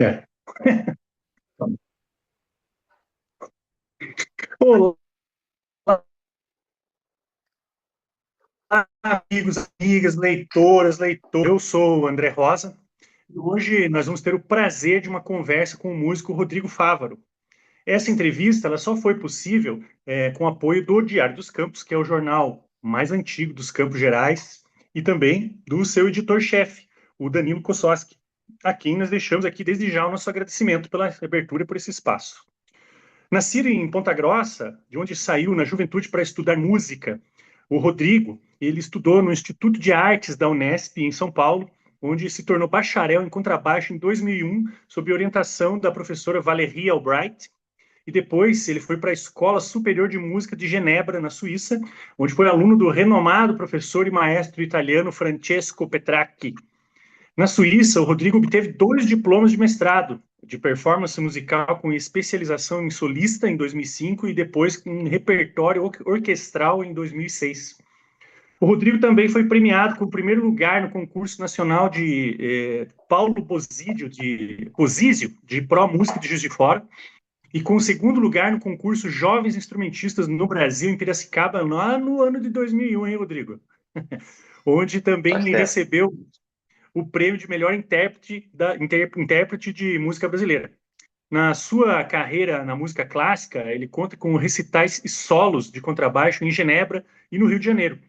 É. Olá, amigos, amigas, leitoras, leitores. Eu sou o André Rosa e hoje nós vamos ter o prazer de uma conversa com o músico Rodrigo Fávaro. Essa entrevista ela só foi possível com o apoio do Diário dos Campos, que é o jornal mais antigo dos Campos Gerais, e também do seu editor-chefe, o Danilo Kossoski, a quem nós deixamos aqui desde já o nosso agradecimento pela abertura por esse espaço. Nascido em Ponta Grossa, de onde saiu na juventude para estudar música, o Rodrigo, ele estudou no Instituto de Artes da Unesp, em São Paulo, onde se tornou bacharel em contrabaixo em 2001, sob orientação da professora Valérie Albright. E depois ele foi para a Escola Superior de Música de Genebra, na Suíça, onde foi aluno do renomado professor e maestro italiano Francesco Petracchi. Na Suíça, o Rodrigo obteve 2 diplomas de mestrado de performance musical com especialização em solista em 2005 e depois em repertório orquestral em 2006. O Rodrigo também foi premiado com o primeiro lugar no concurso nacional de Paulo Bosísio, de Pro Música de Juiz de Fora, e com o segundo lugar no concurso Jovens Instrumentistas no Brasil, em Piracicaba, lá no ano de 2001, hein, Rodrigo? Onde também Faz tempo. recebeu o prêmio de melhor intérprete de música brasileira. Na sua carreira na música clássica, ele conta com recitais e solos de contrabaixo em Genebra e no Rio de Janeiro.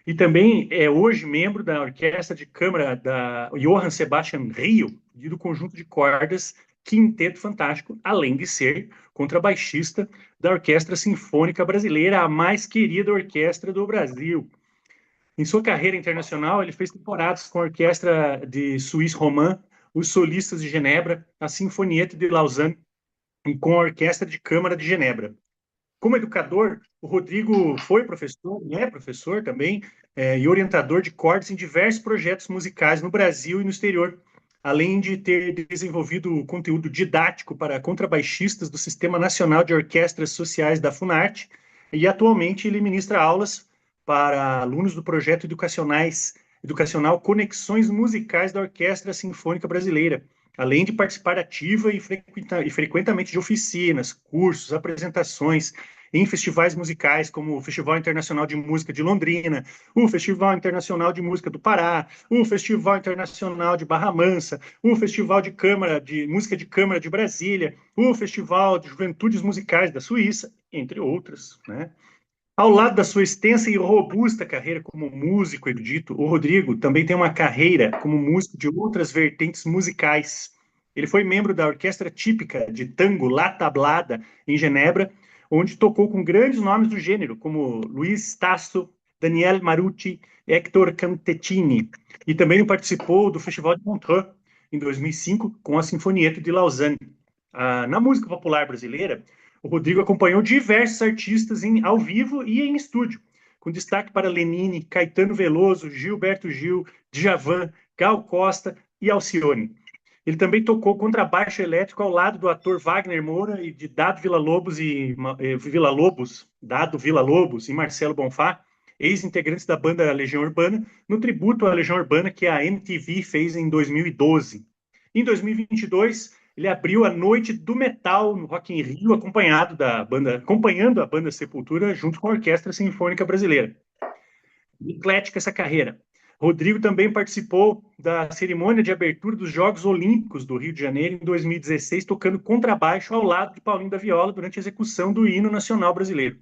E também é hoje membro da Orquestra de Câmara da Johann Sebastian Rio e do conjunto de cordas Quinteto Fantástico, além de ser contrabaixista da Orquestra Sinfônica Brasileira, a mais querida orquestra do Brasil. Em sua carreira internacional, ele fez temporadas com a Orquestra de Suisse Romand, os Solistas de Genebra, a Sinfonietta de Lausanne e com a Orquestra de Câmara de Genebra. Como educador, o Rodrigo foi professor, e é professor também, e orientador de cordas em diversos projetos musicais no Brasil e no exterior, além de ter desenvolvido conteúdo didático para contrabaixistas do Sistema Nacional de Orquestras Sociais da Funarte, e atualmente ele ministra aulas para alunos do projeto educacional Conexões Musicais da Orquestra Sinfônica Brasileira, além de participar ativa e frequentemente de oficinas, cursos, apresentações em festivais musicais, como o Festival Internacional de Música de Londrina, o Festival Internacional de Música do Pará, o Festival Internacional de Barra Mansa, o Festival de Câmara de Música de Câmara de Brasília, o Festival de Juventudes Musicais da Suíça, entre outros, né? Ao lado da sua extensa e robusta carreira como músico erudito, o Rodrigo também tem uma carreira como músico de outras vertentes musicais. Ele foi membro da orquestra típica de tango La Tablada, em Genebra, onde tocou com grandes nomes do gênero, como Luiz Tasso, Daniel Marucci, Hector Cantettini. E também participou do Festival de Montreux, em 2005, com a Sinfonietta de Lausanne. Na música popular brasileira, o Rodrigo acompanhou diversos artistas ao vivo e em estúdio, com destaque para Lenine, Caetano Veloso, Gilberto Gil, Djavan, Gal Costa e Alcione. Ele também tocou contrabaixo elétrico ao lado do ator Wagner Moura e de Dado Villa-Lobos e Marcelo Bonfá, ex-integrantes da banda Legião Urbana, no tributo à Legião Urbana que a MTV fez em 2012. Em 2022, ele abriu a Noite do Metal no Rock in Rio, acompanhando a banda Sepultura junto com a Orquestra Sinfônica Brasileira. Eclética essa carreira. Rodrigo também participou da cerimônia de abertura dos Jogos Olímpicos do Rio de Janeiro em 2016, tocando contrabaixo ao lado de Paulinho da Viola durante a execução do hino nacional brasileiro.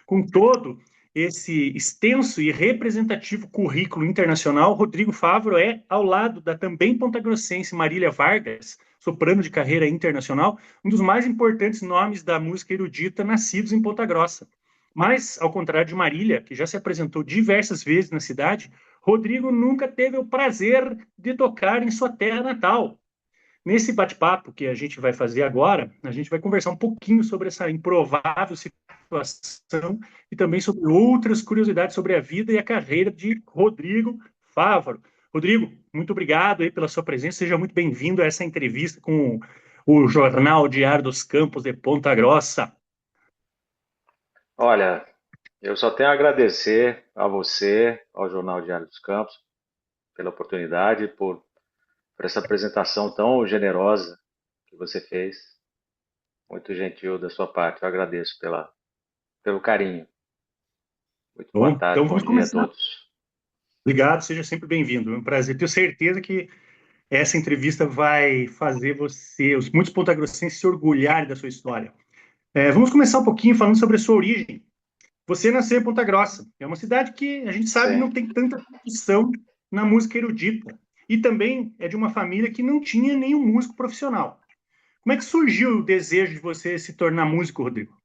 Com todo esse extenso e representativo currículo internacional, Rodrigo Fávaro é, ao lado da também pontagrossense Marília Vargas, soprano de carreira internacional, um dos mais importantes nomes da música erudita nascidos em Ponta Grossa. Mas, ao contrário de Marília, que já se apresentou diversas vezes na cidade, Rodrigo nunca teve o prazer de tocar em sua terra natal. Nesse bate-papo que a gente vai fazer agora, a gente vai conversar um pouquinho sobre essa improvável situação e também sobre outras curiosidades sobre a vida e a carreira de Rodrigo Fávaro. Rodrigo, muito obrigado aí pela sua presença. Seja muito bem-vindo a essa entrevista com o Jornal Diário dos Campos de Ponta Grossa. Olha, eu só tenho a agradecer a você, ao Jornal Diário dos Campos, pela oportunidade, por essa apresentação tão generosa. que você fez. Muito gentil da sua parte. Eu agradeço pelo carinho. Muito boa Bom, tarde, então bom vamos dia a começar. todos. Obrigado, seja sempre bem-vindo. É um prazer. Tenho certeza que essa entrevista vai fazer você, os muitos pontagrossenses, se orgulharem da sua história. Vamos começar um pouquinho falando sobre a sua origem. Você nasceu em Ponta Grossa. É uma cidade que a gente sabe Sim. não tem tanta tradição na música erudita. E também é de uma família que não tinha nenhum músico profissional. Como é que surgiu o desejo de você se tornar músico, Rodrigo?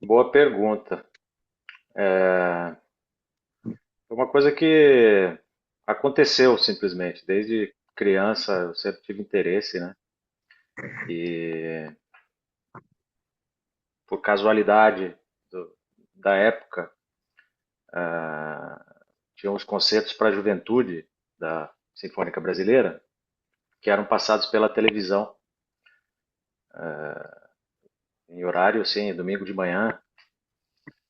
Boa pergunta. É uma coisa que aconteceu simplesmente. Desde criança eu sempre tive interesse, né? E por casualidade da época, tinha uns concertos para a juventude da Sinfônica Brasileira que eram passados pela televisão em horário assim, domingo de manhã.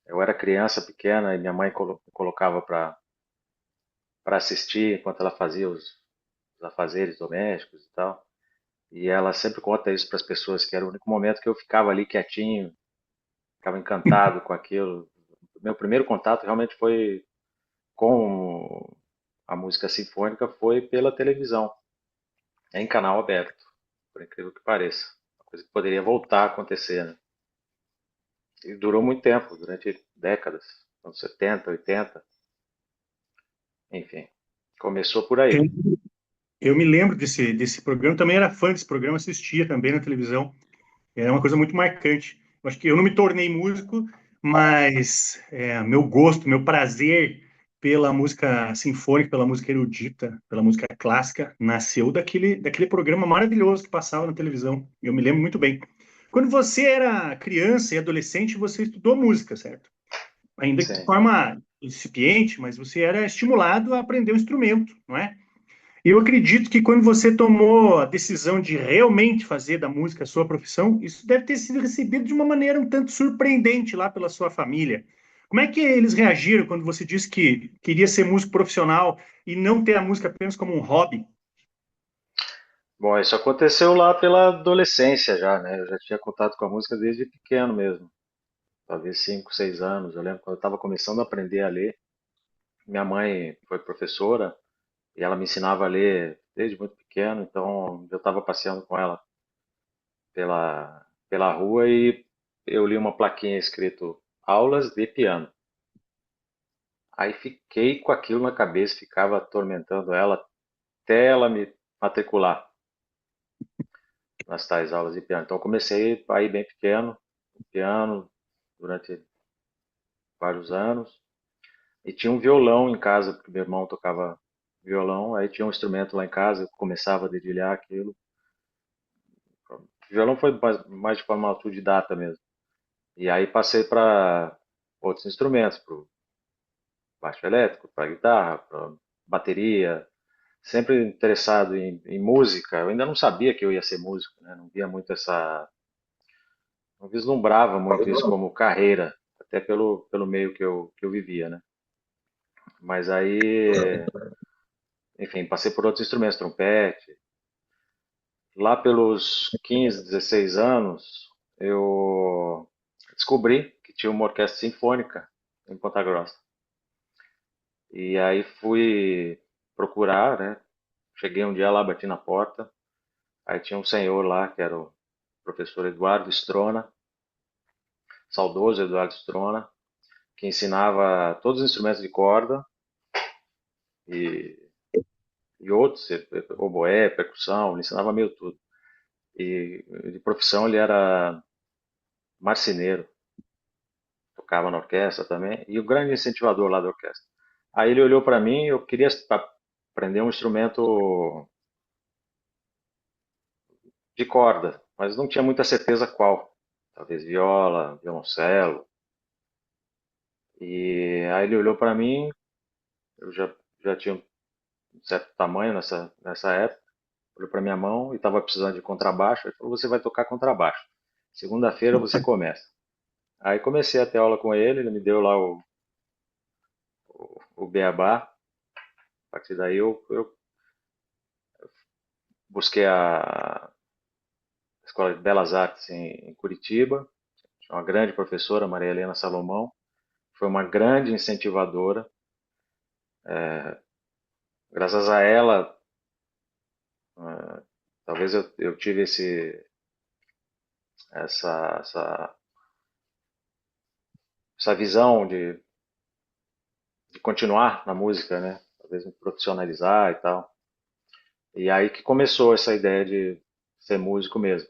Eu era criança pequena e minha mãe colocava para assistir enquanto ela fazia os afazeres domésticos e tal. E ela sempre conta isso para as pessoas, que era o único momento que eu ficava ali quietinho, ficava encantado com aquilo. Meu primeiro contato realmente foi com a música sinfônica, foi pela televisão, em canal aberto, por incrível que pareça. Uma coisa que poderia voltar a acontecer, né? E durou muito tempo, durante décadas, anos 70, 80, enfim. Começou por aí. Eu me lembro desse programa, também era fã desse programa, assistia também na televisão. Era uma coisa muito marcante. Eu acho que eu não me tornei músico, mas meu gosto, meu prazer pela música sinfônica, pela música erudita, pela música clássica, nasceu daquele programa maravilhoso que passava na televisão. Eu me lembro muito bem. Quando você era criança e adolescente, você estudou música, certo? Ainda que de Sim. forma incipiente, mas você era estimulado a aprender um instrumento, não é? Eu acredito que quando você tomou a decisão de realmente fazer da música a sua profissão, isso deve ter sido recebido de uma maneira um tanto surpreendente lá pela sua família. Como é que eles reagiram quando você disse que queria ser músico profissional e não ter a música apenas como um hobby? Bom, isso aconteceu lá pela adolescência já, né? Eu já tinha contato com a música desde pequeno mesmo, talvez 5, 6 anos. Eu lembro quando eu estava começando a aprender a ler. Minha mãe foi professora e ela me ensinava a ler desde muito pequeno, então eu estava passeando com ela pela rua e eu li uma plaquinha escrito aulas de piano. Aí fiquei com aquilo na cabeça, ficava atormentando ela até ela me matricular nas tais aulas de piano. Então eu comecei a ir bem pequeno, piano durante vários anos. E tinha um violão em casa, porque meu irmão tocava violão, aí tinha um instrumento lá em casa, eu começava a dedilhar aquilo. O violão foi mais de forma autodidata mesmo. E aí passei para outros instrumentos, para o baixo elétrico, para guitarra, para bateria. Sempre interessado em música. Eu ainda não sabia que eu ia ser músico, né? Não via muito não vislumbrava muito isso como carreira, até pelo meio que eu vivia, né? Mas aí, enfim, passei por outros instrumentos, trompete. Lá pelos 15, 16 anos, eu descobri que tinha uma orquestra sinfônica em Ponta Grossa. E aí fui procurar, né? Cheguei um dia lá, bati na porta. Aí tinha um senhor lá, que era o professor Eduardo Strona, saudoso Eduardo Strona, que ensinava todos os instrumentos de corda e, e outros, oboé, percussão, ele ensinava meio tudo. E de profissão ele era marceneiro, tocava na orquestra também, e o grande incentivador lá da orquestra. Aí ele olhou para mim, eu queria aprender um instrumento de corda, mas não tinha muita certeza qual. Talvez viola, violoncelo. E aí ele olhou para mim, eu já tinha um certo tamanho nessa época, olhou para minha mão e estava precisando de contrabaixo. Ele falou: Você vai tocar contrabaixo. Segunda-feira você começa. Aí comecei a ter aula com ele, ele me deu lá o beabá. A partir daí eu busquei a Escola de Belas Artes em Curitiba. Tinha uma grande professora, Maria Helena Salomão, foi uma grande incentivadora. Graças a ela, talvez eu tive essa, essa, essa visão de continuar na música, né? Talvez me profissionalizar e tal. E aí que começou essa ideia de ser músico mesmo.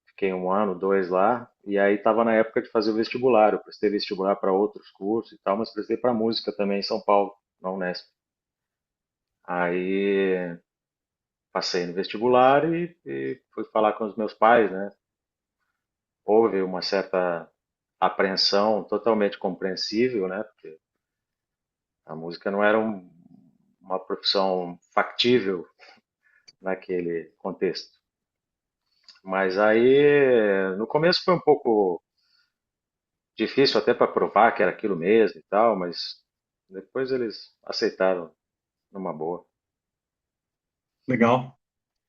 Fiquei um ano, dois lá, e aí estava na época de fazer o vestibular. Eu prestei vestibular para outros cursos e tal, mas prestei para música também em São Paulo, na Unesp. Aí passei no vestibular e fui falar com os meus pais, né? Houve uma certa apreensão totalmente compreensível, né? Porque a música não era uma profissão factível naquele contexto. Mas aí, no começo foi um pouco difícil até para provar que era aquilo mesmo e tal, mas depois eles aceitaram numa boa. Legal.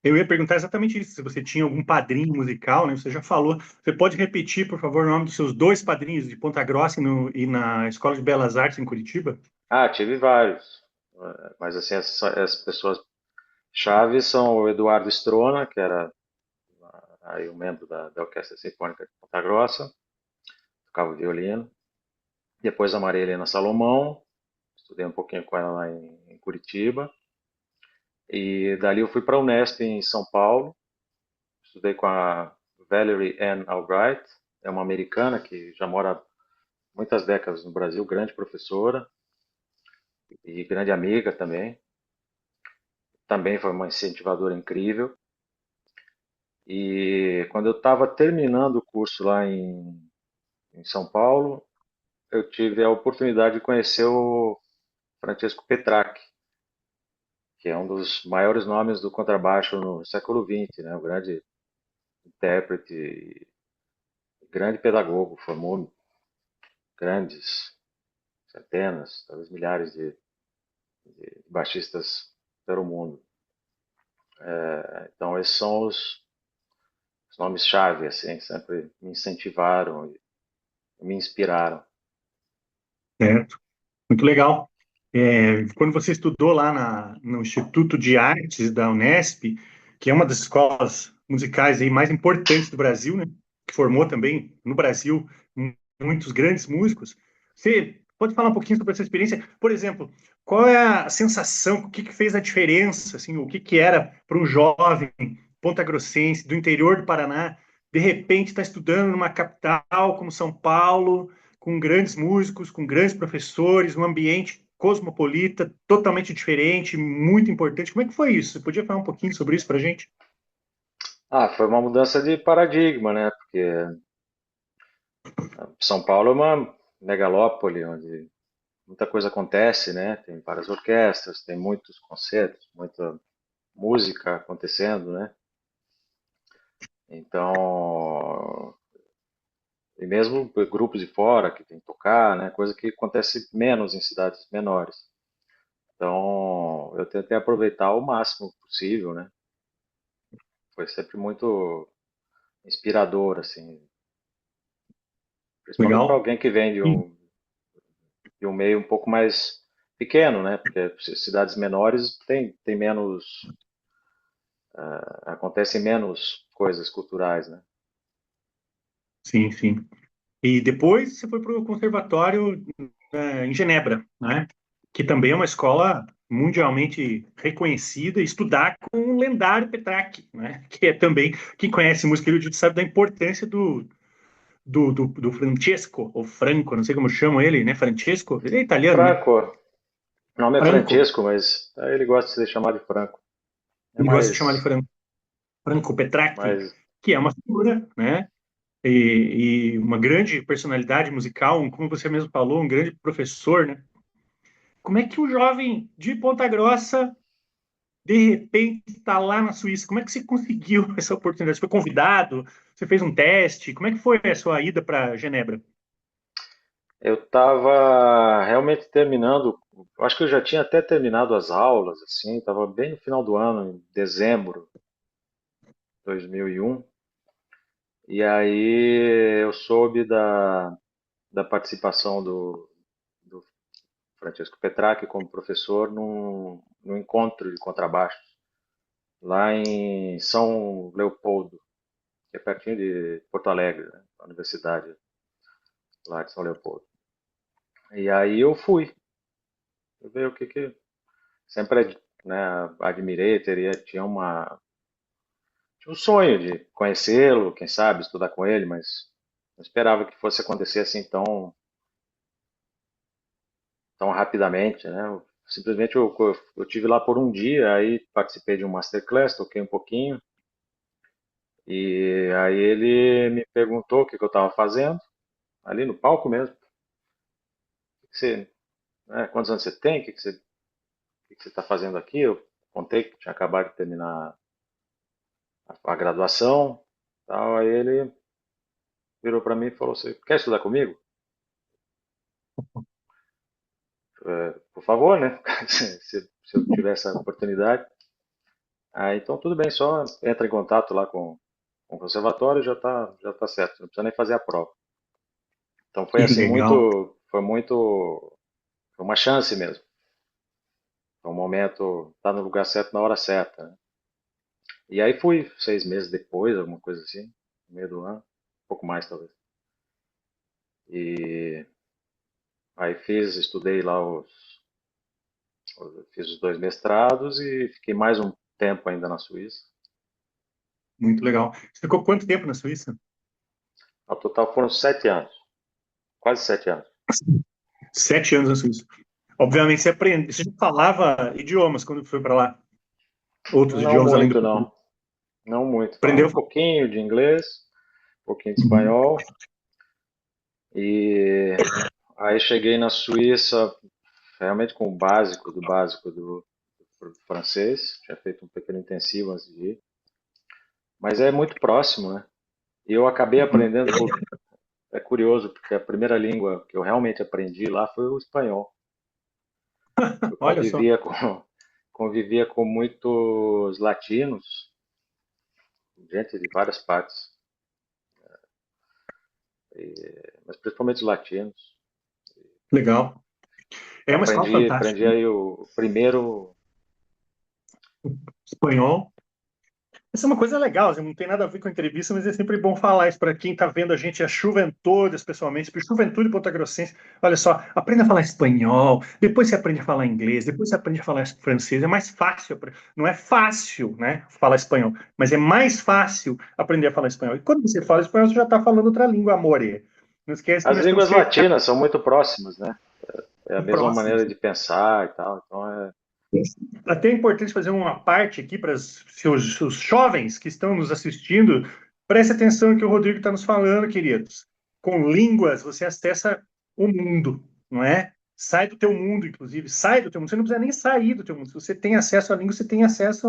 Eu ia perguntar exatamente isso, se você tinha algum padrinho musical, né? Você já falou. Você pode repetir, por favor, o nome dos seus dois padrinhos de Ponta Grossa e na Escola de Belas Artes em Curitiba? Ah, tive vários. Mas assim, as pessoas chaves são o Eduardo Strona, que era aí um membro da Orquestra Sinfônica de Ponta Grossa, tocava violino. Depois a Maria Helena Salomão, estudei um pouquinho com ela lá em Curitiba. E dali eu fui para a Unesp em São Paulo, estudei com a Valerie Ann Albright, é uma americana que já mora muitas décadas no Brasil, grande professora e grande amiga também. Também foi uma incentivadora incrível. E quando eu estava terminando o curso lá em São Paulo, eu tive a oportunidade de conhecer o Francesco Petracchi, que é um dos maiores nomes do contrabaixo no século XX, né? Um grande intérprete, e grande pedagogo, formou grandes, centenas, talvez milhares de baixistas pelo mundo. Então esses são os nomes-chave, assim, sempre me incentivaram e me inspiraram. Certo. Muito legal. Quando você estudou lá no Instituto de Artes da Unesp, que é uma das escolas musicais aí mais importantes do Brasil, né? Que formou também no Brasil muitos grandes músicos. Você pode falar um pouquinho sobre essa experiência? Por exemplo, qual é a sensação, o que que fez a diferença, assim, o que que era para um jovem pontagrossense do interior do Paraná, de repente estar estudando numa capital como São Paulo, com grandes músicos, com grandes professores, um ambiente cosmopolita, totalmente diferente, muito importante. Como é que foi isso? Você podia falar um pouquinho sobre isso para a gente? Ah, foi uma mudança de paradigma, né? Porque São Paulo é uma megalópole onde muita coisa acontece, né? Tem várias orquestras, tem muitos concertos, muita música acontecendo, né? Então, e mesmo grupos de fora que tem que tocar, né? Coisa que acontece menos em cidades menores. Então, eu tentei aproveitar o máximo possível, né? Foi sempre muito inspirador, assim, principalmente para Legal. alguém que vem E, de um meio um pouco mais pequeno, né? Porque cidades menores tem menos, acontecem menos coisas culturais, né? sim, sim. E depois você foi para o conservatório em Genebra, né? Que também é uma escola mundialmente reconhecida, estudar com o lendário Petrarch, né? Que é também, quem conhece música erudita sabe da importância do Francesco, ou Franco, não sei como chamam ele, né? Francesco, ele é italiano, né? Franco, o nome é Franco, Francesco, mas ele gosta de ser chamado de Franco. É ele gosta de chamar ele mais, Franco Petrarch, mais, que é uma figura, né? E uma grande personalidade musical, como você mesmo falou, um grande professor, né? Como é que um jovem de Ponta Grossa, de repente, está lá na Suíça? Como é que você conseguiu essa oportunidade? Você foi convidado? Você fez um teste? Como é que foi a sua ida para Genebra? eu estava realmente terminando eu acho que eu já tinha até terminado as aulas, assim, estava bem no final do ano, em dezembro de 2001. E aí eu soube da participação do Francisco Petracchi como professor num encontro de contrabaixo lá em São Leopoldo, que é pertinho de Porto Alegre, né? A universidade lá de São Leopoldo. E aí eu fui, eu ver o que que sempre, né, admirei, tinha um sonho de conhecê-lo, quem sabe estudar com ele, mas não esperava que fosse acontecer assim tão rapidamente, né? Simplesmente eu tive lá por um dia, aí participei de um masterclass, toquei um pouquinho, e aí ele me perguntou o que que eu estava fazendo, ali no palco mesmo. Que você, né, quantos anos você tem? O que que você está fazendo aqui? Eu contei que tinha acabado de terminar a graduação, tal. Aí ele virou para mim e falou: Você quer estudar comigo? Por favor, né? Se eu tiver essa oportunidade. Ah, então tudo bem, só entra em contato lá com o conservatório e já tá certo, não precisa nem fazer a prova. Então foi Que assim, legal. foi uma chance mesmo. Foi um momento, tá no lugar certo na hora certa, né? E aí fui 6 meses depois, alguma coisa assim, no meio do ano, um pouco mais talvez. E aí estudei lá fiz os 2 mestrados e fiquei mais um tempo ainda na Suíça. Muito legal. Você ficou quanto tempo na Suíça? Ao total foram 7 anos, quase 7 anos. 7 anos na Suíça. Obviamente você aprende, você já falava idiomas quando foi para lá, outros Não idiomas além do muito, português. não. Não muito. Falava Aprendeu? um pouquinho de inglês, um pouquinho de Uhum. espanhol. E aí cheguei na Suíça realmente com o básico do francês. Tinha feito um pequeno intensivo antes de ir. Mas é muito próximo, né? E eu acabei Uhum. aprendendo é curioso, porque a primeira língua que eu realmente aprendi lá foi o espanhol. Eu Olha só, convivia com muitos latinos, gente de várias partes, mas principalmente latinos. legal. É uma escola Aprendi fantástica. aí o primeiro. Espanhol. Essa é uma coisa legal, assim, não tem nada a ver com a entrevista, mas é sempre bom falar isso para quem está vendo a gente, a Juventudes, pessoalmente, para Juventude Ponta Grossense. Olha só, aprenda a falar espanhol, depois você aprende a falar inglês, depois você aprende a falar francês. É mais fácil, não é fácil, né, falar espanhol, mas é mais fácil aprender a falar espanhol. E quando você fala espanhol, você já está falando outra língua, amore. Não esquece que As nós estamos línguas latinas são muito próximas, né? É a mesma próximos. maneira de pensar e tal. Então Até é importante fazer uma parte aqui para os seus jovens que estão nos assistindo. Preste atenção no que o Rodrigo está nos falando, queridos. Com línguas, você acessa o mundo, não é? Sai do teu mundo, inclusive. Sai do teu mundo. Você não precisa nem sair do teu mundo. Se você tem acesso à língua, você tem acesso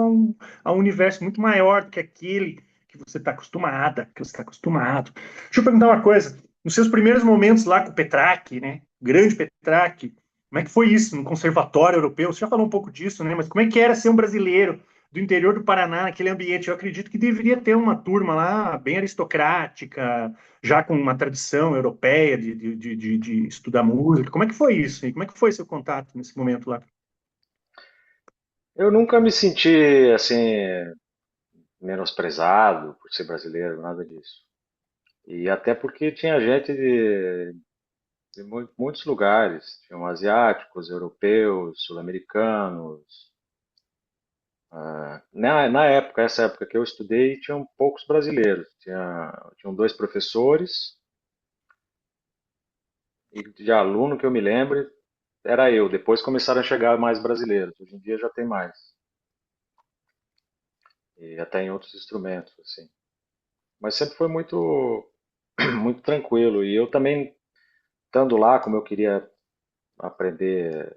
a um universo muito maior do que aquele que você está acostumada, que você está acostumado. Deixa eu perguntar uma coisa. Nos seus primeiros momentos lá com o Petrarch, né? O grande Petrarch, como é que foi isso no conservatório europeu? Você já falou um pouco disso, né? Mas como é que era ser um brasileiro do interior do Paraná naquele ambiente? Eu acredito que deveria ter uma turma lá bem aristocrática, já com uma tradição europeia de estudar música. Como é que foi isso? Como é que foi seu contato nesse momento lá? eu nunca me senti assim menosprezado por ser brasileiro, nada disso. E até porque tinha gente de muitos lugares, tinham asiáticos, europeus, sul-americanos. Na época, essa época que eu estudei, tinham poucos brasileiros. Tinham dois professores e de aluno que eu me lembro era eu. Depois começaram a chegar mais brasileiros. Hoje em dia já tem mais. E até em outros instrumentos, assim. Mas sempre foi muito, muito tranquilo. E eu também, estando lá, como eu queria aprender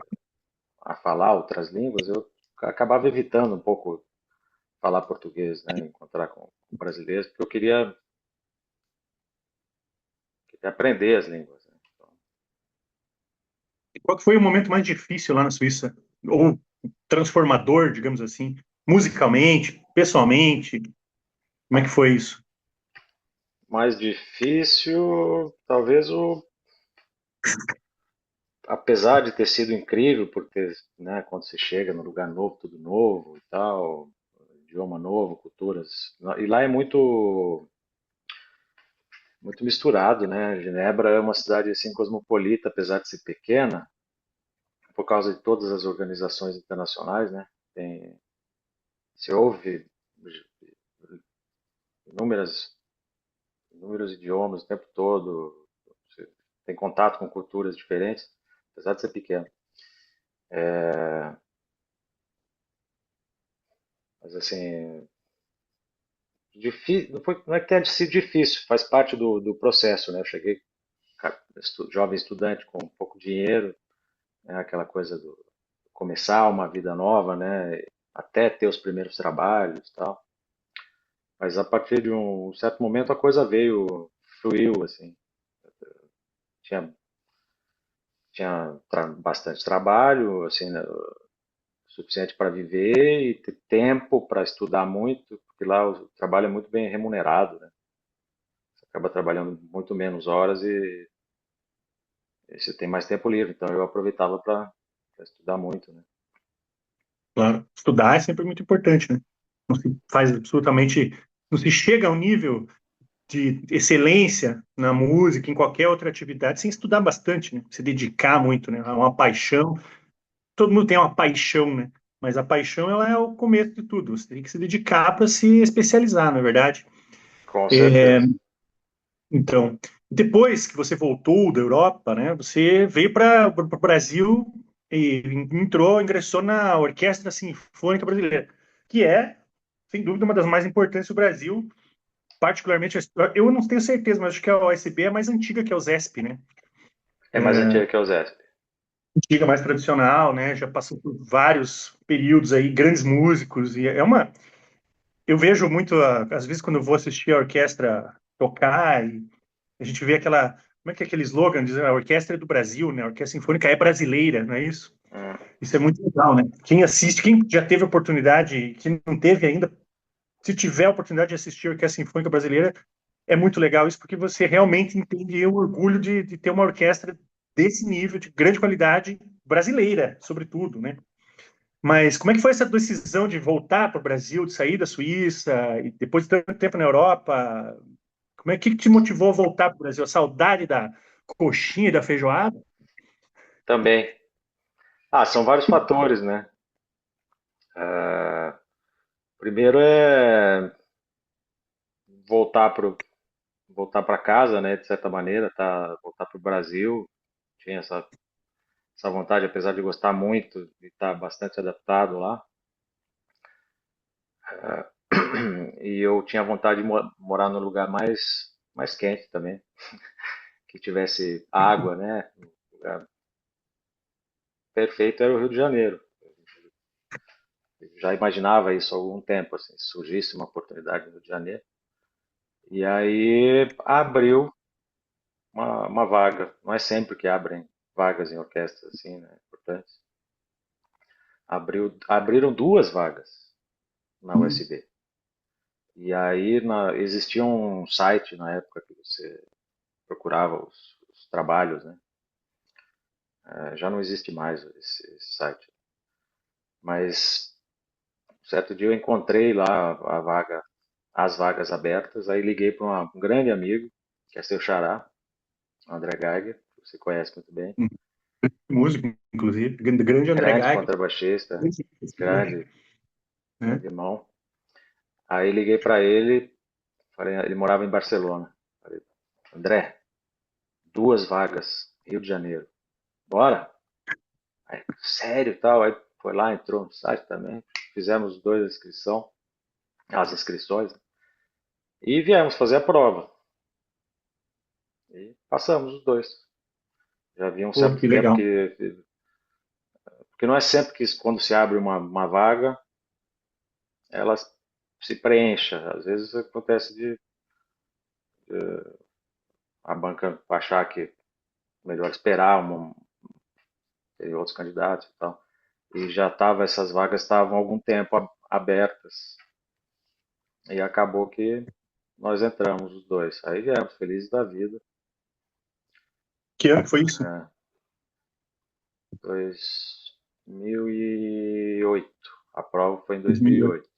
a falar outras línguas, eu acabava evitando um pouco falar português, né? Encontrar com brasileiros, porque eu queria aprender as línguas, né? Então, Qual que foi o momento mais difícil lá na Suíça? Ou transformador, digamos assim, musicalmente, pessoalmente? Como é que foi isso? Mais difícil, talvez apesar de ter sido incrível, porque, né, quando você chega num lugar novo, tudo novo e tal, idioma novo, culturas, e lá é muito misturado, né? Genebra é uma cidade assim cosmopolita, apesar de ser pequena, por causa de todas as organizações internacionais, né? Tem, se ouve inúmeras, inúmeros idiomas o tempo todo, você tem contato com culturas diferentes, apesar de ser pequeno. Mas assim, difícil, não é que tenha sido difícil, faz parte do processo, né? Eu cheguei jovem estudante com pouco dinheiro, né? Aquela coisa do começar uma vida nova, né? Até ter os primeiros trabalhos, e tal. Mas a partir de um certo momento a coisa veio, fluiu, assim. Tinha, bastante trabalho, assim, né? Suficiente para viver e ter tempo para estudar muito, porque lá o trabalho é muito bem remunerado, né? Você acaba trabalhando muito menos horas e você tem mais tempo livre. Então eu aproveitava para estudar muito, né? Claro, estudar é sempre muito importante, né? Não se faz absolutamente, não se chega ao nível de excelência na música, em qualquer outra atividade, sem estudar bastante, né? Se dedicar muito, né? É uma paixão. Todo mundo tem uma paixão, né? Mas a paixão, ela é o começo de tudo. Você tem que se dedicar para se especializar, não é verdade? Com certeza. Então, depois que você voltou da Europa, né? Você veio para o Brasil e ingressou na Orquestra Sinfônica Brasileira, que é, sem dúvida, uma das mais importantes do Brasil. Particularmente, eu não tenho certeza, mas acho que a OSB é mais antiga que a USESP, né? É mais antiga que a USESP. Antiga, mais tradicional, né? Já passou por vários períodos aí, grandes músicos, e é uma. Eu vejo muito, às vezes, quando eu vou assistir a orquestra tocar, e a gente vê aquela. Como é que é aquele slogan? Diz, a orquestra é do Brasil, né? A orquestra sinfônica é brasileira, não é isso? Hum, Isso é muito legal, né? Quem assiste, quem já teve oportunidade, quem não teve ainda, se tiver a oportunidade de assistir a Orquestra Sinfônica Brasileira, é muito legal isso, porque você realmente entende o orgulho de ter uma orquestra desse nível, de grande qualidade, brasileira, sobretudo, né? Mas como é que foi essa decisão de voltar para o Brasil, de sair da Suíça, e depois de tanto tempo na Europa? Como é que te motivou a voltar para o Brasil? A saudade da coxinha e da feijoada? também. Ah, são vários fatores, né? Ah, primeiro é voltar pro, voltar para casa, né? De certa maneira, tá, voltar para o Brasil. Tinha essa vontade, apesar de gostar muito de estar bastante adaptado lá. E eu tinha vontade de morar num lugar mais quente também, que tivesse água, né? O lugar perfeito era o Rio de Janeiro. Eu já imaginava isso há algum tempo, assim, se surgisse uma oportunidade no Rio de Janeiro. E aí abriu uma vaga. Não é sempre que abrem vagas em orquestras assim, né? Importantes. Abriram duas vagas na USB. E aí existia um site na época que você procurava os trabalhos, né? Já não existe mais esse site. Mas certo dia eu encontrei lá a vaga, as vagas abertas, aí liguei para um grande amigo, que é seu xará, André Geiger, que você conhece muito bem, Músico, inclusive, grande André grande Geiger, contrabaixista, grande pesquisador, grande, né? grande irmão. Aí liguei para ele, falei, ele morava em Barcelona. Falei, André, duas vagas, Rio de Janeiro, bora? Aí, sério, tal, aí foi lá, entrou no site também, fizemos os dois as inscrições, e viemos fazer a prova. E passamos os dois. Já havia um Pô, certo que tempo legal. que. Porque não é sempre que quando se abre uma vaga, ela se preencha. Às vezes acontece de a banca achar que é melhor esperar teve outros candidatos e tal. E já tava, essas vagas estavam há algum tempo abertas. E acabou que nós entramos os dois. Aí viemos felizes da vida. Que ano que foi isso? 2008. A prova foi em 2008.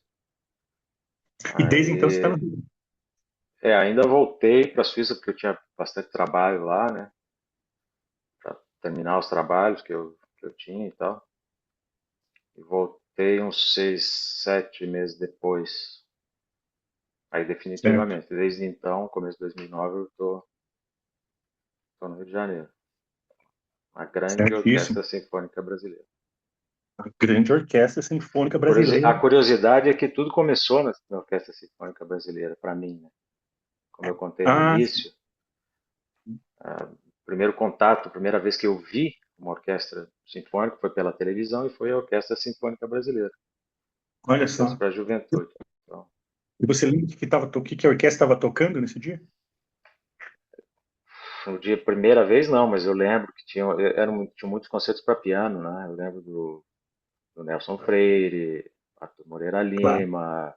2008. E desde então você está no Aí, Rio. ainda voltei para a Suíça porque eu tinha bastante trabalho lá, né? Para terminar os trabalhos que eu tinha e tal. E voltei uns 6, 7 meses depois. Aí Certo. definitivamente, desde então, começo de 2009, eu tô no Rio de Janeiro. A grande Certíssimo. Orquestra Sinfônica Brasileira. A grande orquestra sinfônica A brasileira. curiosidade é que tudo começou na Orquestra Sinfônica Brasileira, para mim, né? Como eu contei no Ah, início, o primeiro contato, a primeira vez que eu vi uma orquestra sinfônica foi pela televisão e foi a Orquestra Sinfônica Brasileira, olha Orquestra só. para a Juventude. Então, E você lembra que a orquestra estava tocando nesse dia? no dia, primeira vez não, mas eu lembro que tinha muitos concertos para piano, né? Eu lembro do Nelson Freire, Arthur Moreira Claro. Lima,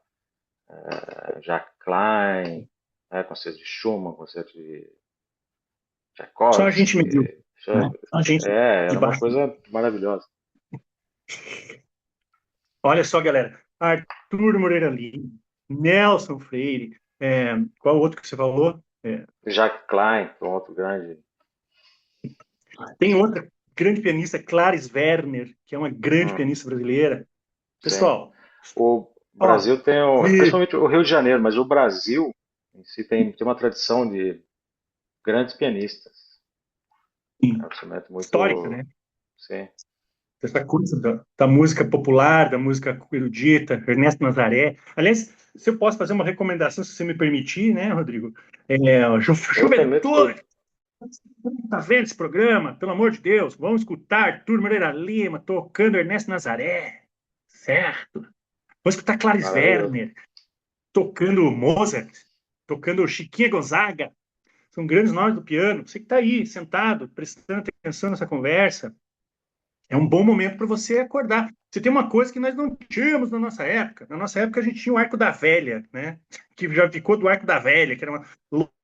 Jacques Klein, né? Concerto de Schumann, concerto de Só a gente mediu, Tchaikovsky. né? Só a gente de Era uma baixo. coisa maravilhosa. Olha só, galera. Arthur Moreira Lima, Nelson Freire, qual outro que você falou? Jacques Klein, um outro grande. Tem outra grande pianista, Clarice Werner, que é uma grande Hum, pianista brasileira. sim. Pessoal, O ó, Brasil tem, vi, principalmente o Rio de Janeiro, mas o Brasil em si tem uma tradição de grandes pianistas. É sim, um instrumento histórica, muito. né? Sim. Essa coisa da música popular, da música erudita, Ernesto Nazaré. Aliás, se eu posso fazer uma recomendação, se você me permitir, né, Rodrigo? Eu permito Juventude, tudo. tá vendo esse programa? Pelo amor de Deus, vamos escutar Arthur Moreira Lima tocando Ernesto Nazaré, certo? Vamos escutar Clarice Maravilhoso. Werner tocando Mozart, tocando Chiquinha Gonzaga. São grandes nomes do piano. Você que está aí, sentado, prestando atenção nessa conversa, é um bom momento para você acordar. Você tem uma coisa que nós não tínhamos na nossa época. Na nossa época, a gente tinha o Arco da Velha, né? Que já ficou do Arco da Velha, que era uma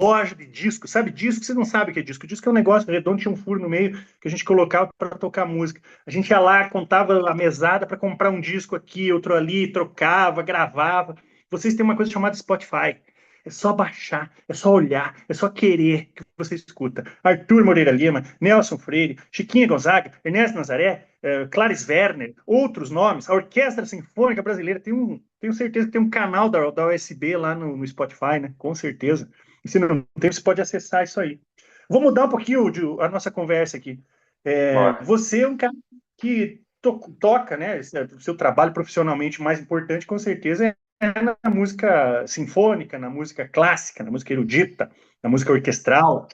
loja de disco. Sabe disco? Você não sabe o que é disco. Disco é um negócio redondo, tinha um furo no meio que a gente colocava para tocar música. A gente ia lá, contava a mesada para comprar um disco aqui, outro ali, trocava, gravava. Vocês têm uma coisa chamada Spotify. É só baixar, é só olhar, é só querer que você escuta. Arthur Moreira Lima, Nelson Freire, Chiquinha Gonzaga, Ernesto Nazaré, Clarice Werner, outros nomes. A Orquestra Sinfônica Brasileira tenho certeza que tem um canal da USB lá no Spotify, né? Com certeza. E se não tem, você pode acessar isso aí. Vou mudar um pouquinho a nossa conversa aqui. Bora. Você é um cara que toca, né? O seu trabalho profissionalmente mais importante, com certeza, na música sinfônica, na música clássica, na música erudita, na música orquestral,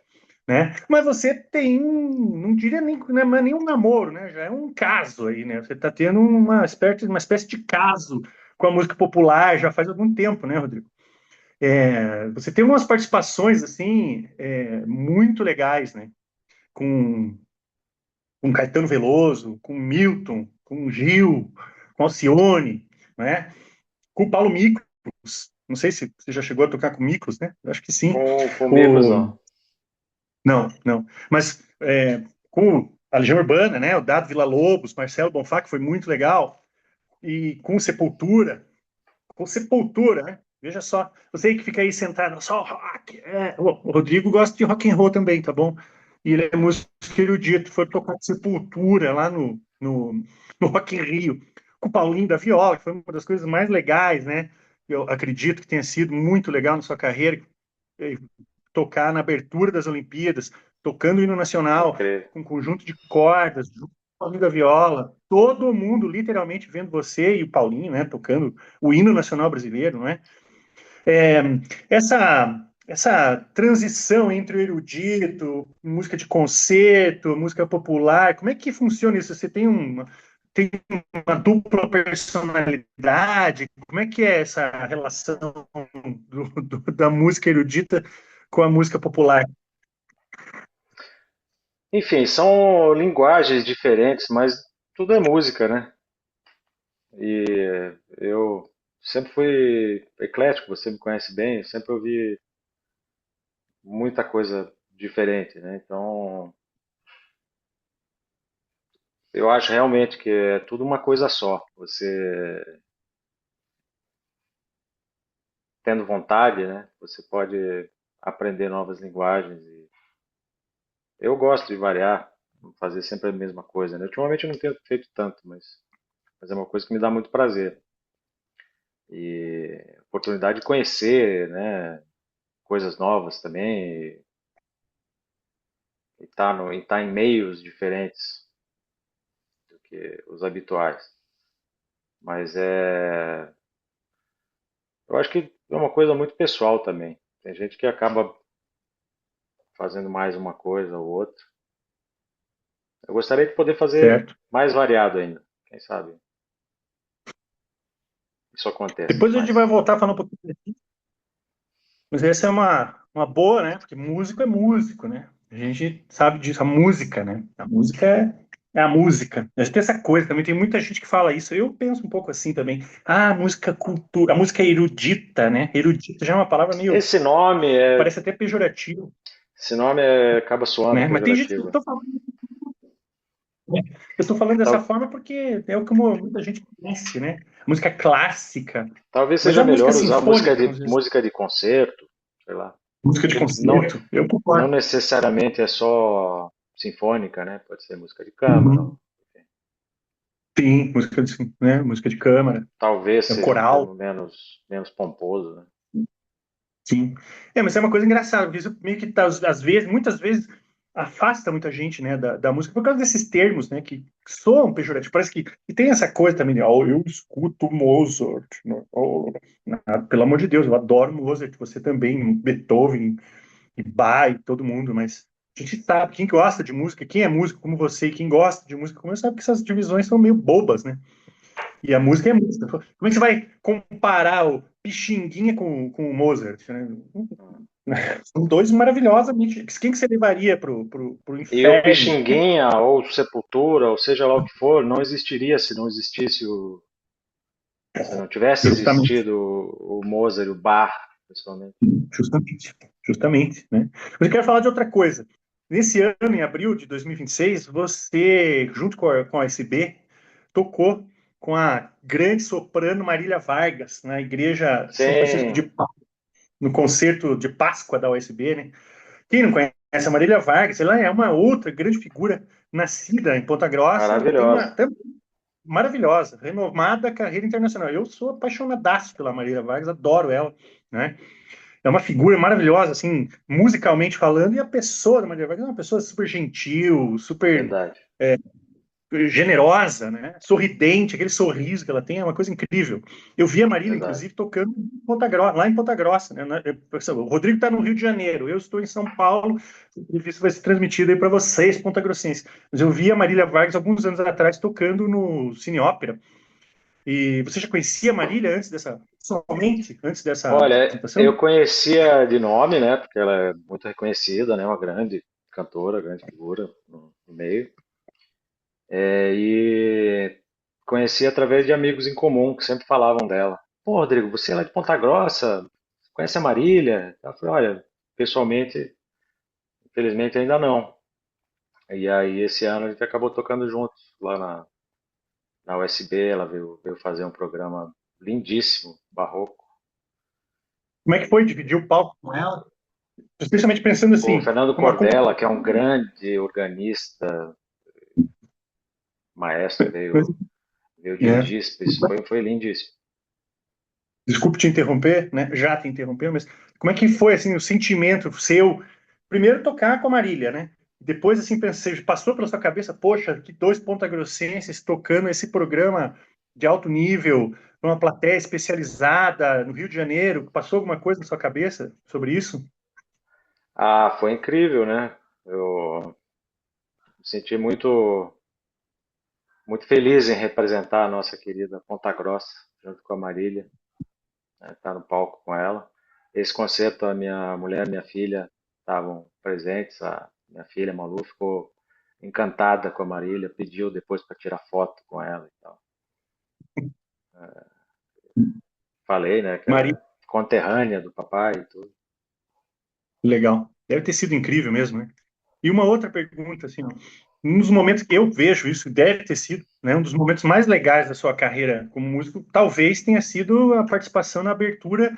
né? Mas você tem, não diria nem, não é nem um namoro, né? Já é um caso aí, né? Você está tendo uma espécie de caso com a música popular já faz algum tempo, né, Rodrigo? Você tem umas participações assim muito legais, né? Com, com Caetano Veloso, com Milton, com Gil, com Alcione, né? Com o Paulo Miklos. Não sei se você já chegou a tocar com Miklos, né? Eu acho que sim. Com Miklos, O... não. Não, não. Mas com a Legião Urbana, né? O Dado Villa-Lobos, Marcelo Bonfá, que foi muito legal. E com Sepultura, né? Veja só, você que fica aí sentado, só rock. O Rodrigo gosta de rock and roll também, tá bom? E ele é músico erudito, foi tocar com Sepultura lá no Rock in Rio, com o Paulinho da Viola, que foi uma das coisas mais legais, né? Eu acredito que tenha sido muito legal na sua carreira, eh, tocar na abertura das Olimpíadas, tocando o hino nacional, Incrível. com um conjunto de cordas, junto com o Paulinho da Viola, todo mundo literalmente vendo você e o Paulinho, né, tocando o hino nacional brasileiro, não é? É, essa transição entre o erudito, música de concerto, música popular, como é que funciona isso? Você tem uma dupla personalidade? Como é que é essa relação da música erudita com a música popular? Enfim, são linguagens diferentes, mas tudo é música, né? E eu sempre fui eclético, você me conhece bem, eu sempre ouvi muita coisa diferente, né? Então, eu acho realmente que é tudo uma coisa só. Você tendo vontade, né? Você pode aprender novas linguagens. E eu gosto de variar, não fazer sempre a mesma coisa, né? Ultimamente eu não tenho feito tanto, mas é uma coisa que me dá muito prazer. E oportunidade de conhecer, né? Coisas novas também, e tá no, e tá em meios diferentes do que os habituais. Mas eu acho que é uma coisa muito pessoal também. Tem gente que acaba fazendo mais uma coisa ou outra. Eu gostaria de poder fazer certo? mais variado ainda. Quem sabe isso aconteça Depois a gente mais. vai voltar falando um pouquinho, mas essa é uma boa, né? Porque músico é músico, né? A gente sabe disso, a música, né? A música é a música. A gente tem essa coisa também, tem muita gente que fala isso. Eu penso um pouco assim também. Ah, a música é cultura, a música é erudita, né? Erudita já é uma palavra meio, Esse nome parece até pejorativo, acaba soando né? Mas tem gente que eu pejorativo. tô falando, né? Eu tô falando dessa Tal- forma porque é o que muita gente conhece, né? Música clássica, Talvez mas seja a música melhor usar sinfônica, vamos dizer assim, música de concerto, sei lá. música de Que não, concerto, eu não concordo. necessariamente é só sinfônica, né? Pode ser música de câmara. Uhum. Sim, música de câmara, Talvez é o seja um termo coral, menos pomposo, né? sim. É, mas é uma coisa engraçada, porque isso meio que tá, às vezes, muitas vezes, afasta muita gente, né, da música por causa desses termos, né, que soam pejorativos. Parece que tem essa coisa também de, oh, eu escuto Mozart, né? Oh, pelo amor de Deus, eu adoro Mozart, você também, Beethoven, e Bach, e todo mundo, mas a gente sabe, quem gosta de música, quem é músico como você, e quem gosta de música como eu, sabe que essas divisões são meio bobas, né? E a música é música. Como é que você vai comparar o Pixinguinha com o Mozart, né? São dois maravilhosamente. Quem que você levaria pro E o inferno? Pixinguinha, ou Sepultura, ou seja lá o que for, não existiria se não existisse se não tivesse Justamente, existido o Mozart, o Bach, principalmente. justamente, justamente, né? Mas eu quero falar de outra coisa. Nesse ano, em abril de 2026, você, junto com a SB, tocou com a grande soprano Marília Vargas na Igreja São Francisco de Sim, Paula, no concerto de Páscoa da USB, né? Quem não conhece a Marília Vargas, ela é uma outra grande figura nascida em Ponta Grossa e tem uma maravilhosa. também maravilhosa, renomada carreira internacional. Eu sou apaixonadaço pela Marília Vargas, adoro ela, né? É uma figura maravilhosa, assim, musicalmente falando, e a pessoa da Marília Vargas é uma pessoa super gentil, super Verdade, generosa, né? Sorridente, aquele sorriso que ela tem é uma coisa incrível. Eu vi a Marília, verdade. inclusive, tocando em Ponta Grossa, lá em Ponta Grossa, né? O Rodrigo está no Rio de Janeiro, eu estou em São Paulo, isso vai ser transmitido aí para vocês, Ponta Grossenses. Mas eu vi a Marília Vargas alguns anos atrás tocando no Cine Ópera. E você já conhecia a Marília antes dessa, pessoalmente, antes dessa Olha, eu apresentação? conhecia de nome, né? Porque ela é muito reconhecida, né? Uma grande cantora, grande figura no meio. E conheci através de amigos em comum que sempre falavam dela. Pô, Rodrigo, você é lá de Ponta Grossa? Conhece a Marília? Eu falei, olha, pessoalmente, infelizmente ainda não. E aí esse ano a gente acabou tocando juntos lá na USB. Ela veio fazer um programa lindíssimo, barroco. Como é que foi dividir o palco com ela? Especialmente pensando O assim, Fernando uma Cordella, que é um grande organista, maestro, veio é, dirigir, isso foi lindíssimo. desculpe te interromper, né? Já te interrompeu, mas como é que foi assim o sentimento seu? Primeiro tocar com a Marília, né? Depois assim pensei, passou pela sua cabeça, poxa, que dois pontagrossenses tocando esse programa de alto nível, numa plateia especializada no Rio de Janeiro. Passou alguma coisa na sua cabeça sobre isso? Ah, foi incrível, né? Eu me senti muito feliz em representar a nossa querida Ponta Grossa, junto com a Marília, né, estar no palco com ela. Esse concerto, a minha mulher e minha filha estavam presentes, a minha filha Malu ficou. encantada com a Marília, pediu depois para tirar foto com ela e tal. Falei, né, que Maria, era conterrânea do papai e tudo. legal. Deve ter sido incrível mesmo, né? E uma outra pergunta, assim, ó. Um dos momentos que eu vejo isso, deve ter sido, né, um dos momentos mais legais da sua carreira como músico, talvez tenha sido a participação na abertura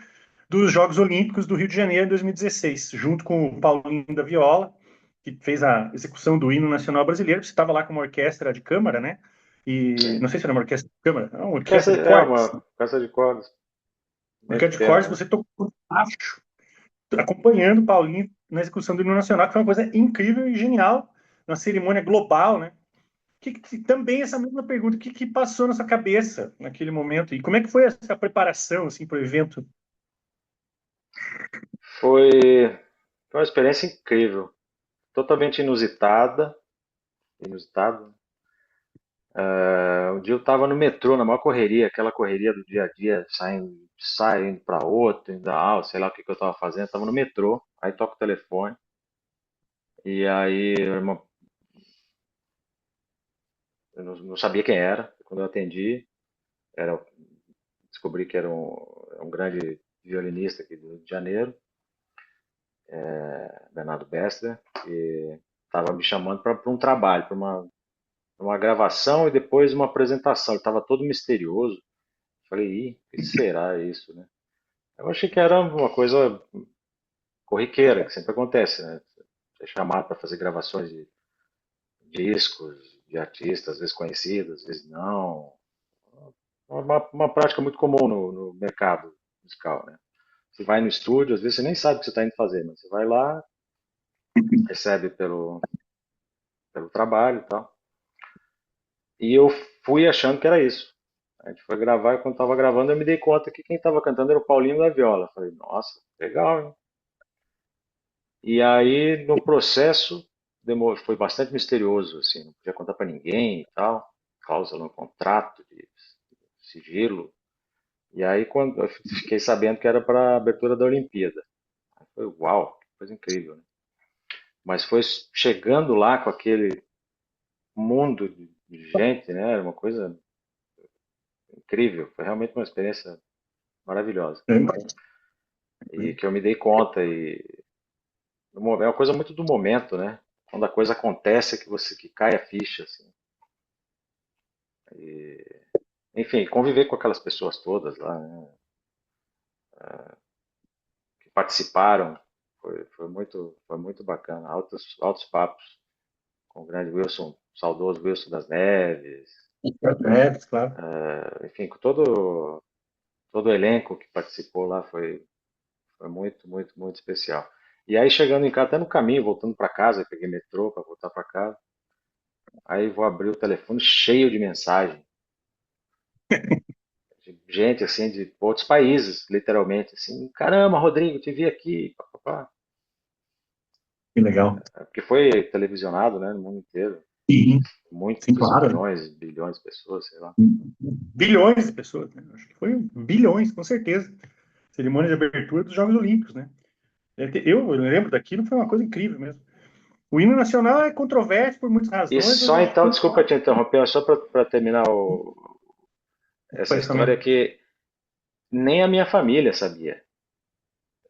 dos Jogos Olímpicos do Rio de Janeiro em 2016, junto com o Paulinho da Viola, que fez a execução do hino nacional brasileiro. Você estava lá com uma orquestra de câmara, né? E Sim. não sei se era uma orquestra de câmara, era uma Essa orquestra de é cordas. uma peça de cordas, muito Orquestra de pequena, cordas, né? você tocou baixo, acompanhando o Paulinho na execução do hino nacional, que foi uma coisa incrível e genial, uma cerimônia global, né? Também essa mesma pergunta, o que passou na sua cabeça naquele momento? E como é que foi essa preparação assim, para o evento? Foi, foi uma experiência incrível, totalmente inusitada. Um dia eu estava no metrô, na maior correria, aquela correria do dia a dia, saindo para outro, indo da aula, sei lá o que que eu estava fazendo. Estava no metrô, aí toca o telefone, e aí eu não sabia quem era. Quando eu atendi, era, descobri que era um grande violinista aqui do Rio de Janeiro, Bernardo Bester, que estava me chamando para um trabalho, para uma gravação e depois uma apresentação. Ele estava todo misterioso. Falei, ih, o que será isso, né? Eu achei que era uma coisa corriqueira, que sempre acontece, né? Você é chamado para fazer gravações de discos, de artistas, às vezes conhecidos, às vezes não. Uma prática muito comum no mercado musical, né? Você vai no estúdio, às vezes você nem sabe o que você está indo fazer, mas você vai lá, recebe pelo trabalho e tal. E eu fui achando que era isso. A gente foi gravar e quando estava gravando eu me dei conta que quem estava cantando era o Paulinho da Viola. Falei, nossa, legal, hein? E aí no processo foi bastante misterioso, assim, não podia contar para ninguém e tal, cláusula no contrato de sigilo. E aí quando eu fiquei sabendo que era para a abertura da Olimpíada. Aí foi uau, que coisa incrível, né? Mas foi chegando lá com aquele mundo de gente, né? Era uma coisa incrível, foi realmente uma experiência maravilhosa. E que eu me dei conta e é uma coisa muito do momento, né? Quando a coisa acontece é que você que cai a ficha, assim. E, enfim, conviver com aquelas pessoas todas lá, né, que participaram, foi muito bacana. Altos papos com o grande Wilson, saudoso Wilson das Neves, É, claro. enfim, com todo o elenco que participou lá foi muito, muito, muito especial. E aí chegando em casa, até no caminho, voltando para casa, eu peguei metrô para voltar para casa. Aí vou abrir o telefone cheio de mensagem, de gente assim de outros países, literalmente, assim, caramba, Rodrigo, te vi aqui, papapá. Que legal. Porque foi televisionado, né, no mundo inteiro, Sim, sim, muitos claro. milhões, bilhões de pessoas, sei lá. Bilhões de pessoas, né? Acho que foi bilhões, com certeza. Cerimônia de abertura dos Jogos Olímpicos, né? Eu lembro daquilo, foi uma coisa incrível mesmo. O hino nacional é controverso por muitas E razões, mas só eu acho que então, foi desculpa te interromper, só para terminar essa história pensamento. que nem a minha família sabia.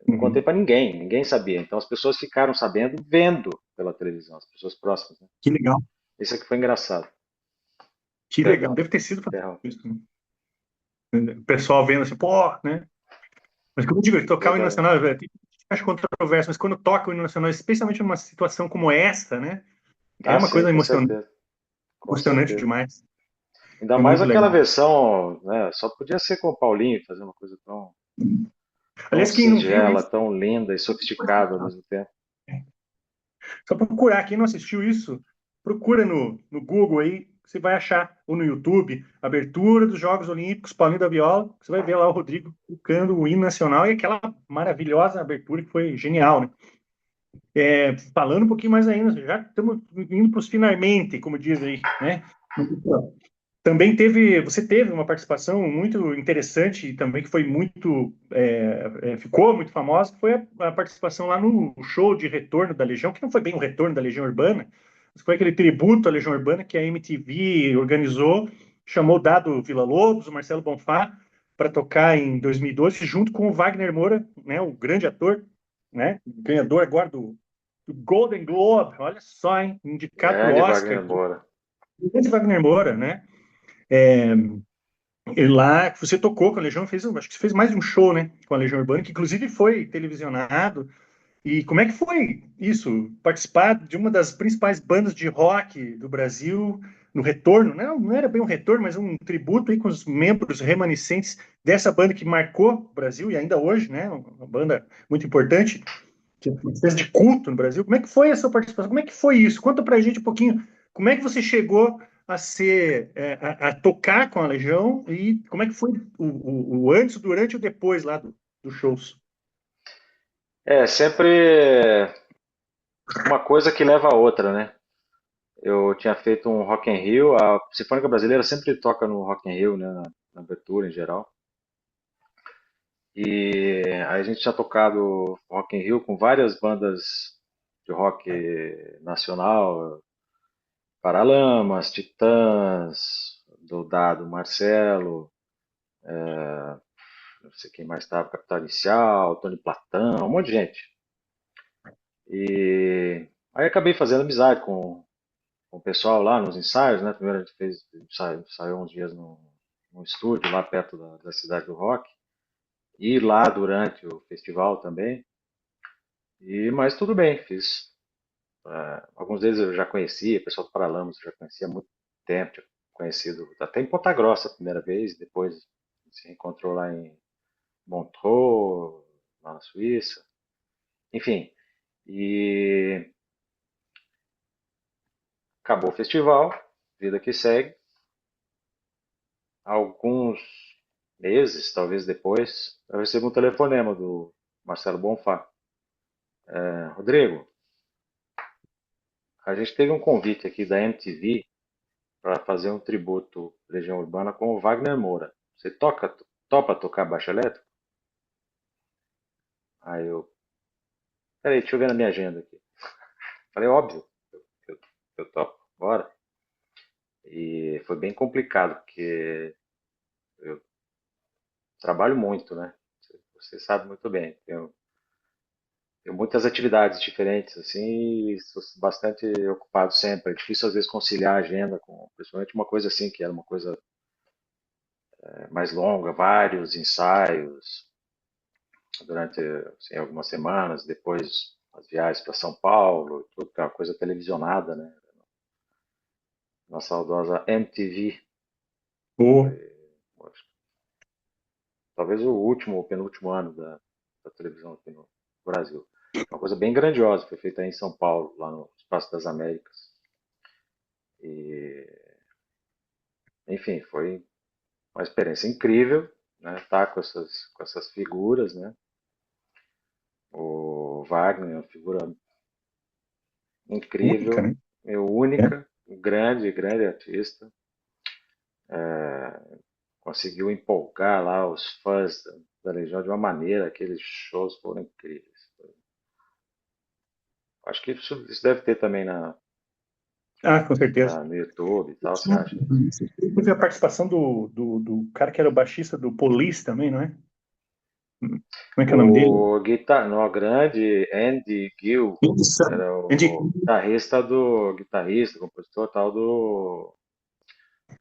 Eu não contei Uhum. para ninguém, ninguém sabia. Então as pessoas ficaram sabendo vendo pela televisão, as pessoas próximas, né? Que legal, Isso aqui foi engraçado. que legal. Perdão, Deve ter sido perdão, fantástico isso, né? O pessoal vendo assim, pô, né? Mas como eu digo, tocar o hino verdade. nacional, tem gente que acha controverso, mas quando toca o hino nacional, especialmente numa situação como essa, né? É Ah, uma sim, coisa com certeza, com emocionante certeza. demais. Ainda É mais muito aquela legal. versão, né? Só podia ser com o Paulinho fazer uma coisa tão Aliás, quem não viu singela, isso, tão linda e sofisticada ao mesmo tempo. só procurar. Quem não assistiu isso, procura no Google aí, você vai achar, ou no YouTube, abertura dos Jogos Olímpicos, Paulinho da Viola, você vai ver lá o Rodrigo tocando o hino nacional e aquela maravilhosa abertura que foi genial, né? Falando um pouquinho mais ainda, já estamos indo para os finalmente, como diz aí, né? Também você teve uma participação muito interessante e também que foi ficou muito famosa, que foi a participação lá no show de retorno da Legião, que não foi bem o retorno da Legião Urbana, foi aquele tributo à Legião Urbana que a MTV organizou, chamou o Dado Villa-Lobos, o Marcelo Bonfá, para tocar em 2012, junto com o Wagner Moura, né, o grande ator, né, ganhador agora do Golden Globe, olha só, hein, indicado para o Grande Oscar, Wagner Moura. o grande Wagner Moura, né, e lá você tocou com a Legião, acho que você fez mais de um show, né, com a Legião Urbana, que inclusive foi televisionado. E como é que foi isso? Participar de uma das principais bandas de rock do Brasil no retorno? Não era bem um retorno, mas um tributo aí com os membros remanescentes dessa banda que marcou o Brasil e ainda hoje, né? Uma banda muito importante, que fez de culto no Brasil. Como é que foi essa participação? Como é que foi isso? Conta pra gente um pouquinho. Como é que você chegou a ser a tocar com a Legião e como é que foi o antes, o durante e o depois lá dos shows? É, sempre uma coisa que leva a outra, né? Eu tinha feito um Rock in Rio, a Sinfônica Brasileira sempre toca no Rock in Rio, né, na abertura em geral. E aí a gente tinha tocado Rock in Rio com várias bandas de rock nacional, Paralamas, Titãs, do Dado Marcelo, não sei quem mais estava, Capital Inicial, Tony Platão, um monte de gente. E aí acabei fazendo amizade com o pessoal lá nos ensaios, né? Primeiro a gente fez, ensaiou uns dias no estúdio lá perto da cidade do rock e lá durante o festival também. Mas tudo bem, fiz. Alguns deles eu já conhecia, o pessoal do Paralamas eu já conhecia há muito tempo, tinha conhecido até em Ponta Grossa a primeira vez, depois se encontrou lá em Montreux, lá na Suíça, enfim. E acabou o festival, vida que segue. Alguns meses, talvez depois, eu recebo um telefonema do Marcelo Bonfá. Rodrigo, a gente teve um convite aqui da MTV para fazer um tributo Legião Urbana com o Wagner Moura. Você topa tocar baixo elétrico? Aí eu, peraí, deixa eu ver na minha agenda aqui. Falei, óbvio, eu, eu topo, bora. E foi bem complicado, porque eu trabalho muito, né? Você sabe muito bem. Tenho muitas atividades diferentes, assim, e sou bastante ocupado sempre. É difícil, às vezes, conciliar a agenda com, principalmente uma coisa assim, que era uma coisa mais longa, vários ensaios durante, assim, algumas semanas, depois as viagens para São Paulo, tudo, que é uma coisa televisionada, né? Na saudosa MTV, Pô, foi, acho, talvez o último ou penúltimo ano da televisão aqui no Brasil. Uma coisa bem grandiosa, foi feita aí em São Paulo, lá no Espaço das Américas. E, enfim, foi uma experiência incrível, né? Tá com essas figuras, né? O Wagner é uma figura única, incrível, né? é É. única, um grande, grande artista. Conseguiu empolgar lá os fãs da Legião de uma maneira, aqueles shows foram incríveis. Acho que isso deve ter também Ah, com certeza. no YouTube e tal, você acha? Teve a participação do cara que era o baixista do Police também, não é? Como é que é o nome dele? No grande Andy Gill Isso. era Andy. o guitarrista, compositor tal do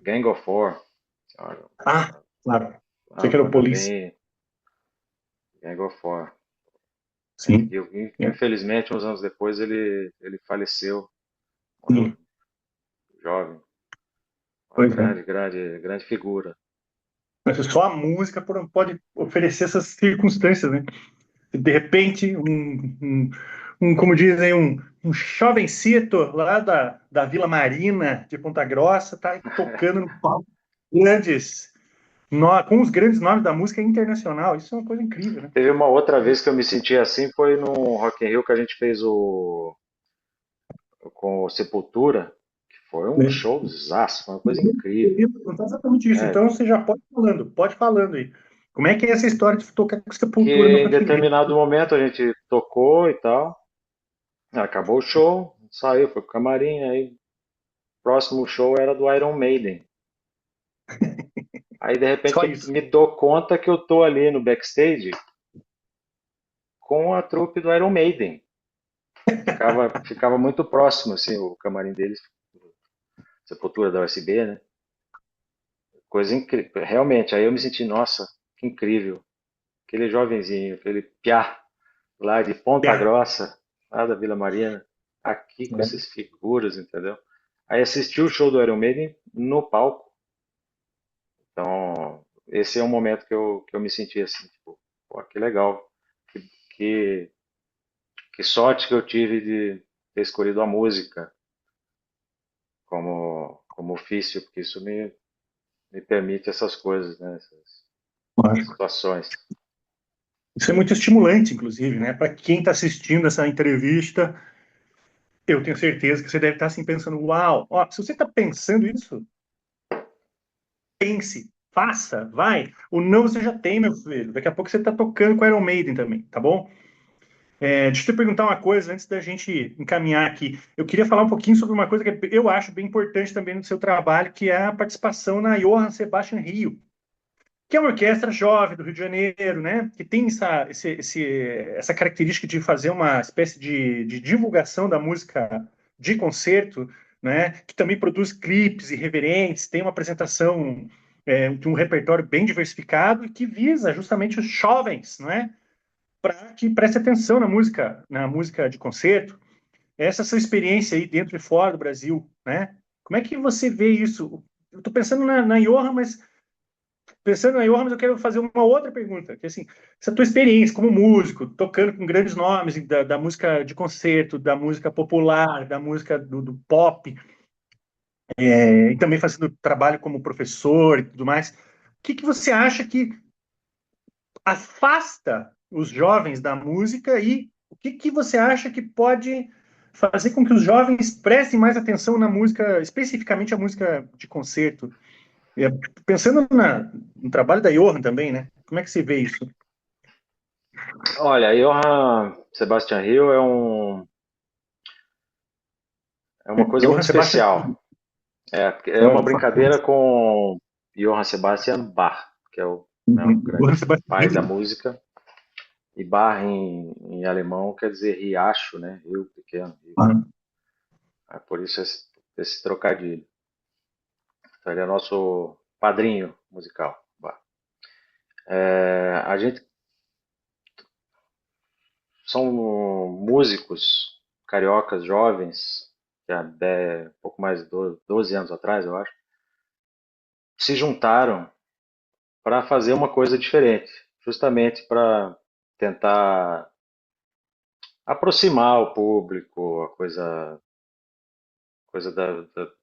Gang of Four. Ah, claro. Sei Uma que era o banda Police. bem Gang of Four. Andy Sim. Gill, É. infelizmente, uns anos depois ele faleceu, morreu Sim. jovem. Uma Pois é. grande, grande, grande figura. Mas só a música pode oferecer essas circunstâncias, né? De repente, como dizem, um jovencito lá da Vila Marina de Ponta Grossa tá tocando no palco grandes, com os grandes nomes da música internacional. Isso é uma coisa incrível, né? Teve uma outra vez que eu me senti assim, foi no Rock in Rio que a gente fez com o Sepultura, que foi um É. showzaço, foi uma coisa Eu incrível. ia perguntar exatamente isso. É, Então você já pode falando aí. Como é que é essa história de tocar com Sepultura no que em Rock in Rio? determinado momento a gente tocou e tal, acabou o show, saiu, foi pro camarim, aí próximo show era do Iron Maiden. Aí de repente Só eu isso. me dou conta que eu tô ali no backstage com a trupe do Iron Maiden. Ficava muito próximo, assim, o camarim deles, Sepultura da USB, né? Coisa incrível. Realmente, aí eu me senti, nossa, que incrível. Aquele jovenzinho, aquele piá lá de Ponta É. Grossa, lá da Vila Mariana, aqui com essas figuras, entendeu? Aí assisti o show do Iron Maiden no palco. Então, esse é um momento que eu me senti assim, tipo, pô, que legal. Que, que, que sorte que eu tive de ter escolhido a música como ofício, porque isso me permite essas coisas, né? Essas Lógico. situações. Isso é muito estimulante, inclusive, né? Para quem está assistindo essa entrevista, eu tenho certeza que você deve estar assim pensando: uau, ó, se você está pensando isso, pense, faça, vai. O não você já tem, meu filho. Daqui a pouco você está tocando com Iron Maiden também, tá bom? Deixa eu te perguntar uma coisa antes da gente encaminhar aqui. Eu queria falar um pouquinho sobre uma coisa que eu acho bem importante também no seu trabalho, que é a participação na Johann Sebastian Rio, que é uma orquestra jovem do Rio de Janeiro, né? Que tem essa característica de fazer uma espécie de divulgação da música de concerto, né? Que também produz clipes irreverentes, tem uma apresentação de um repertório bem diversificado e que visa justamente os jovens, não é? Para que preste atenção na música de concerto. Essa é a sua experiência aí dentro e fora do Brasil, né? Como é que você vê isso? Eu estou pensando na Johann, mas pensando na Johann, eu quero fazer uma outra pergunta, que assim, essa tua experiência como músico, tocando com grandes nomes da música de concerto, da música popular, da música do pop, e também fazendo trabalho como professor e tudo mais, o que que você acha que afasta os jovens da música e o que que você acha que pode fazer com que os jovens prestem mais atenção na música, especificamente a música de concerto? Pensando no trabalho da Johann também, né? Como é que você vê isso? Olha, Johann Sebastian Hill é uma coisa muito Johann Sebastian especial. É uma Bach. brincadeira com Johann Sebastian Bach, que é né, o grande Johann Sebastian pai da Bach. música. E Bach em alemão quer dizer riacho, né? Rio pequeno. Rio. É por isso esse trocadilho. Então ele é nosso padrinho musical. Bach. A gente são músicos cariocas jovens, que há pouco mais de 12 anos atrás, eu acho, se juntaram para fazer uma coisa diferente, justamente para tentar aproximar o público, coisa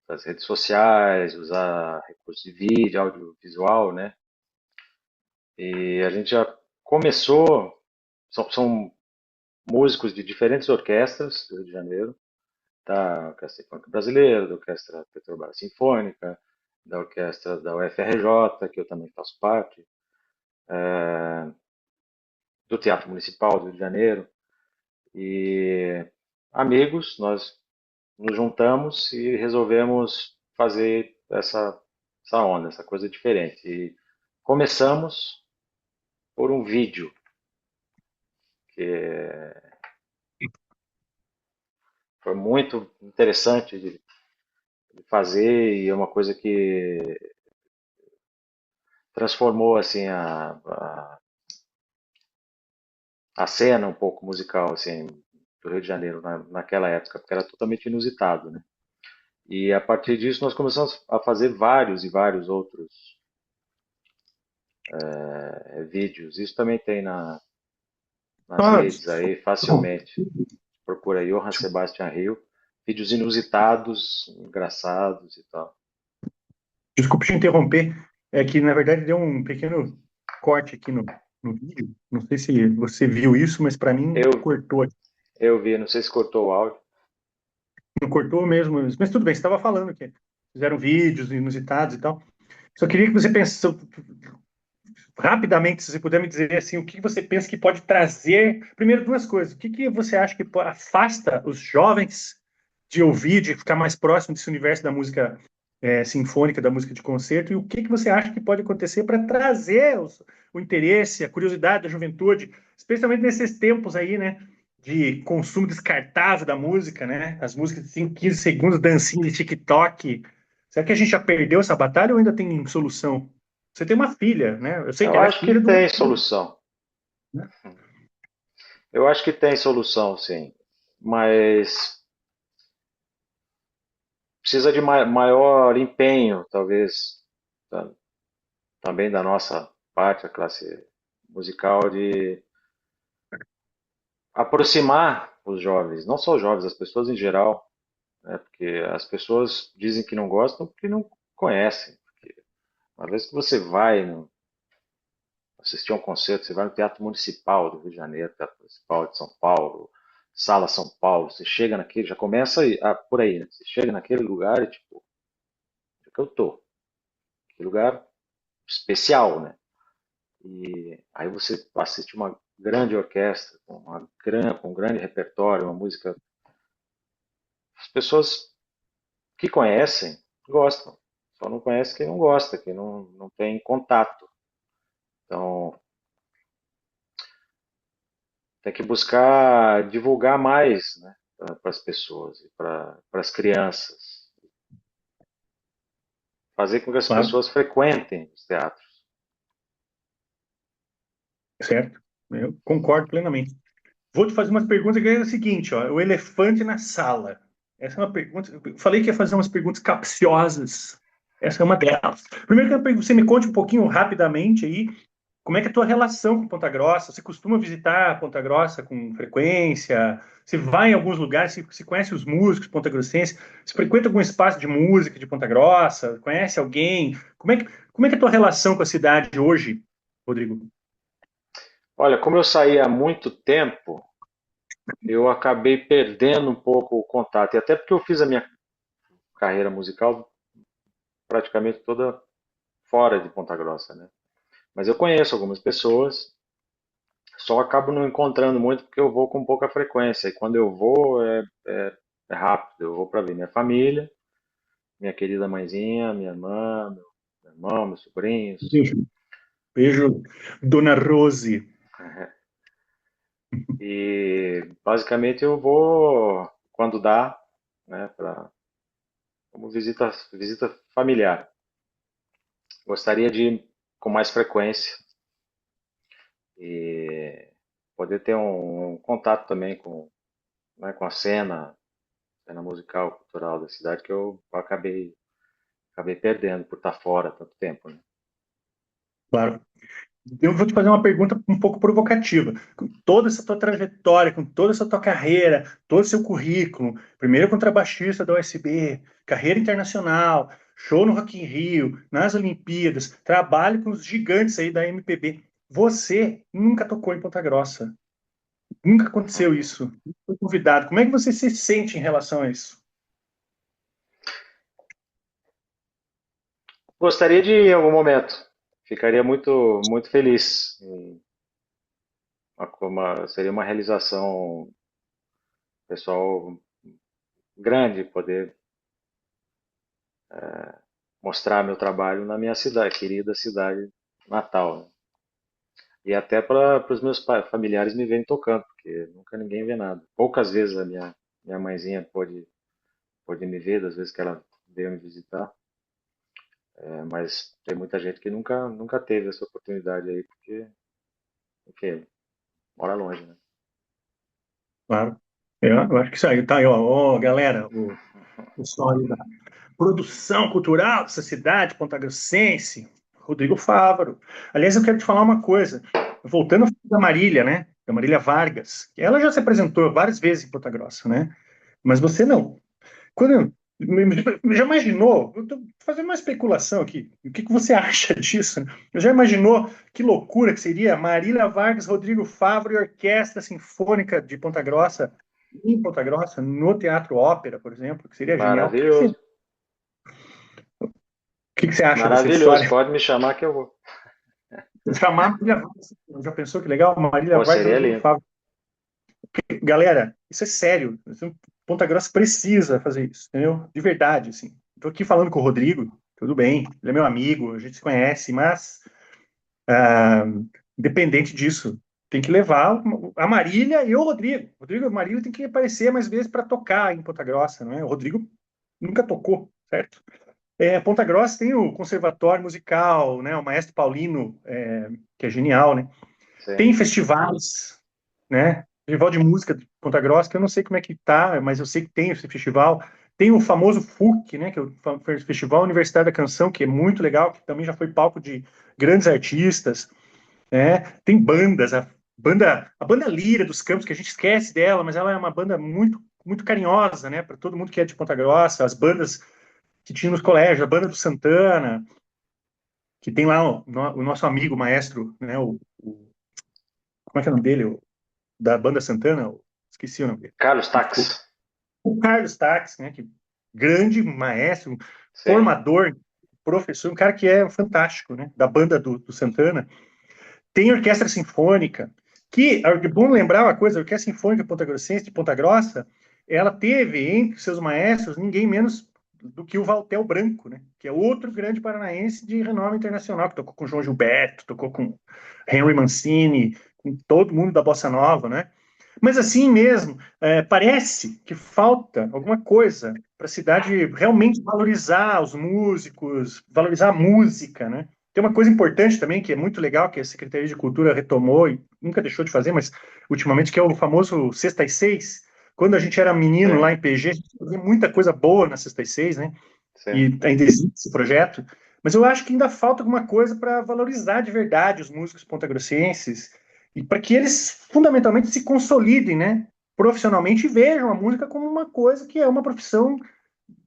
das redes sociais, usar recursos de vídeo, audiovisual, né? E a gente já começou, são músicos de diferentes orquestras do Rio de Janeiro, da Orquestra Sinfônica Brasileira, da Orquestra Petrobras Sinfônica, da Orquestra da UFRJ, que eu também faço parte, do Teatro Municipal do Rio de Janeiro. E amigos, nós nos juntamos e resolvemos fazer essa onda, essa coisa diferente. E começamos por um vídeo que foi muito interessante de fazer e é uma coisa que transformou assim a cena um pouco musical assim do Rio de Janeiro naquela época, porque era totalmente inusitado, né? E a partir disso nós começamos a fazer vários e vários outros vídeos. Isso também tem nas Ah, redes aí facilmente. Procura aí Johann Sebastian Hill, vídeos inusitados, engraçados e tal. desculpe te interromper, é que na verdade deu um pequeno corte aqui no vídeo. Não sei se você viu isso, mas para mim Eu, cortou. eu vi, não sei se cortou o áudio. Não cortou mesmo, mas tudo bem, você estava falando que fizeram vídeos inusitados e tal. Só queria que você pensasse rapidamente, se você puder me dizer assim, o que você pensa que pode trazer. Primeiro, duas coisas. O que que você acha que afasta os jovens de ouvir, de ficar mais próximo desse universo da música sinfônica, da música de concerto, e o que você acha que pode acontecer para trazer o interesse, a curiosidade da juventude, especialmente nesses tempos aí, né, de consumo descartável da música, né, as músicas de 5, 15 segundos, dancinha de TikTok. Será que a gente já perdeu essa batalha ou ainda tem solução? Você tem uma filha, né? Eu sei que Eu ela é acho que filha de um... tem solução. né? Eu acho que tem solução, sim. Mas precisa de maior empenho, talvez, também da nossa parte, a classe musical, de aproximar os jovens, não só os jovens, as pessoas em geral, né? Porque as pessoas dizem que não gostam porque não conhecem. Uma vez que você vai assistir a um concerto, você vai no Teatro Municipal do Rio de Janeiro, Teatro Municipal de São Paulo, Sala São Paulo, você chega naquele, já começa por aí, né? Você chega naquele lugar e tipo, onde é que eu tô? Que lugar especial, né? E aí você assiste uma grande orquestra, com um grande repertório, uma música. As pessoas que conhecem, gostam. Só não conhece quem não gosta, quem não tem contato. Então, tem que buscar divulgar mais, né, para as pessoas, para as crianças. Fazer com que as Claro, pessoas frequentem os teatros. certo. Eu concordo plenamente. Vou te fazer umas perguntas que é o seguinte, ó, o elefante na sala. Essa é uma pergunta. Eu falei que ia fazer umas perguntas capciosas. Essa é uma delas. Primeiro, eu quero que você me conte um pouquinho rapidamente aí como é que é a tua relação com Ponta Grossa. Você costuma visitar Ponta Grossa com frequência? Você vai em alguns lugares? Você conhece os músicos pontagrossenses? Você frequenta algum espaço de música de Ponta Grossa? Conhece alguém? Como é que é a tua relação com a cidade hoje, Rodrigo? Olha, como eu saí há muito tempo, eu acabei perdendo um pouco o contato. E até porque eu fiz a minha carreira musical praticamente toda fora de Ponta Grossa, né? Mas eu conheço algumas pessoas, só acabo não encontrando muito porque eu vou com pouca frequência. E quando eu vou é rápido. Eu vou para ver minha família, minha querida mãezinha, minha irmã, meu irmão, meus sobrinhos. Beijo, beijo, Dona Rose. E basicamente eu vou quando dá, né, como visita familiar. Gostaria de ir com mais frequência e poder ter um contato também né, com a cena musical, cultural da cidade que eu acabei perdendo por estar fora tanto tempo, né? Claro. Eu vou te fazer uma pergunta um pouco provocativa. Com toda essa tua trajetória, com toda essa tua carreira, todo o seu currículo, primeiro contrabaixista da USB, carreira internacional, show no Rock in Rio, nas Olimpíadas, trabalho com os gigantes aí da MPB. Você nunca tocou em Ponta Grossa. Nunca aconteceu isso. Nunca foi convidado. Como é que você se sente em relação a isso? Gostaria de ir em algum momento. Ficaria muito feliz. Seria uma realização pessoal grande poder mostrar meu trabalho na minha cidade, querida cidade natal, né? E até para os meus familiares me verem tocando, porque nunca ninguém vê nada. Poucas vezes a minha mãezinha pôde me ver, das vezes que ela veio me visitar, mas tem muita gente que nunca teve essa oportunidade aí, porque mora longe, né? Claro. Eu acho que isso aí, tá aí, ó, ó, galera, o pessoal aí da produção cultural dessa cidade pontagrossense, Rodrigo Fávaro. Aliás, eu quero te falar uma coisa, voltando da Marília, né, da Marília Vargas, ela já se apresentou várias vezes em Ponta Grossa, né, mas você não. Quando, já imaginou, eu estou fazendo uma especulação aqui, o que você acha disso? Né? Já imaginou que loucura que seria Marília Vargas, Rodrigo Fávaro e Orquestra Sinfônica de Ponta Grossa, em Ponta Grossa, no Teatro Ópera, por exemplo, que seria genial. Maravilhoso, O que você acha dessa maravilhoso. história? Pode me chamar que eu vou. Chamar Marília Vargas, já pensou que legal? Marília Pô, Vargas, seria Rodrigo lindo. Fávaro. Galera, isso é sério. Ponta Grossa precisa fazer isso, entendeu? De verdade, assim. Estou aqui falando com o Rodrigo, tudo bem, ele é meu amigo, a gente se conhece, mas ah, independente disso, tem que levar a Marília e o Rodrigo. O Rodrigo e a Marília tem que aparecer mais vezes para tocar em Ponta Grossa, não é? O Rodrigo nunca tocou, certo? Ponta Grossa tem o Conservatório Musical, né? O Maestro Paulino, que é genial, né? Sim. Tem festivais, né? Festival de música de Ponta Grossa, que eu não sei como é que tá, mas eu sei que tem esse festival. Tem o famoso FUC, né? Que é o Festival Universitário da Canção, que é muito legal, que também já foi palco de grandes artistas, né? Tem bandas, a banda Lira dos Campos, que a gente esquece dela, mas ela é uma banda muito, muito carinhosa, né? Para todo mundo que é de Ponta Grossa, as bandas que tinha nos colégios, a banda do Santana, que tem lá o nosso amigo maestro, né? Como é que é o nome dele? Da banda Santana? Esqueci o nome dele. Carlos O, Tax. o Carlos Tax, né? Que grande maestro, Sim. formador, professor, um cara que é fantástico, né? Da banda do Santana. Tem orquestra sinfônica, que é bom lembrar uma coisa, a Orquestra Sinfônica Ponta Grossense de Ponta Grossa, ela teve entre seus maestros ninguém menos do que o Valtel Branco, né? Que é outro grande paranaense de renome internacional, que tocou com João Gilberto, tocou com Henry Mancini, com todo mundo da Bossa Nova, né? Mas assim mesmo, parece que falta alguma coisa para a cidade realmente valorizar os músicos, valorizar a música, né? Tem uma coisa importante também, que é muito legal, que a Secretaria de Cultura retomou e nunca deixou de fazer, mas ultimamente, que é o famoso Sexta às Seis. Quando a gente era menino Sim. lá em PG, a gente fazia muita coisa boa na Sexta às Seis, né? Sim. E ainda existe esse projeto. Mas eu acho que ainda falta alguma coisa para valorizar de verdade os músicos pontagrossenses e para que eles fundamentalmente se consolidem, né? Profissionalmente e vejam a música como uma coisa que é uma profissão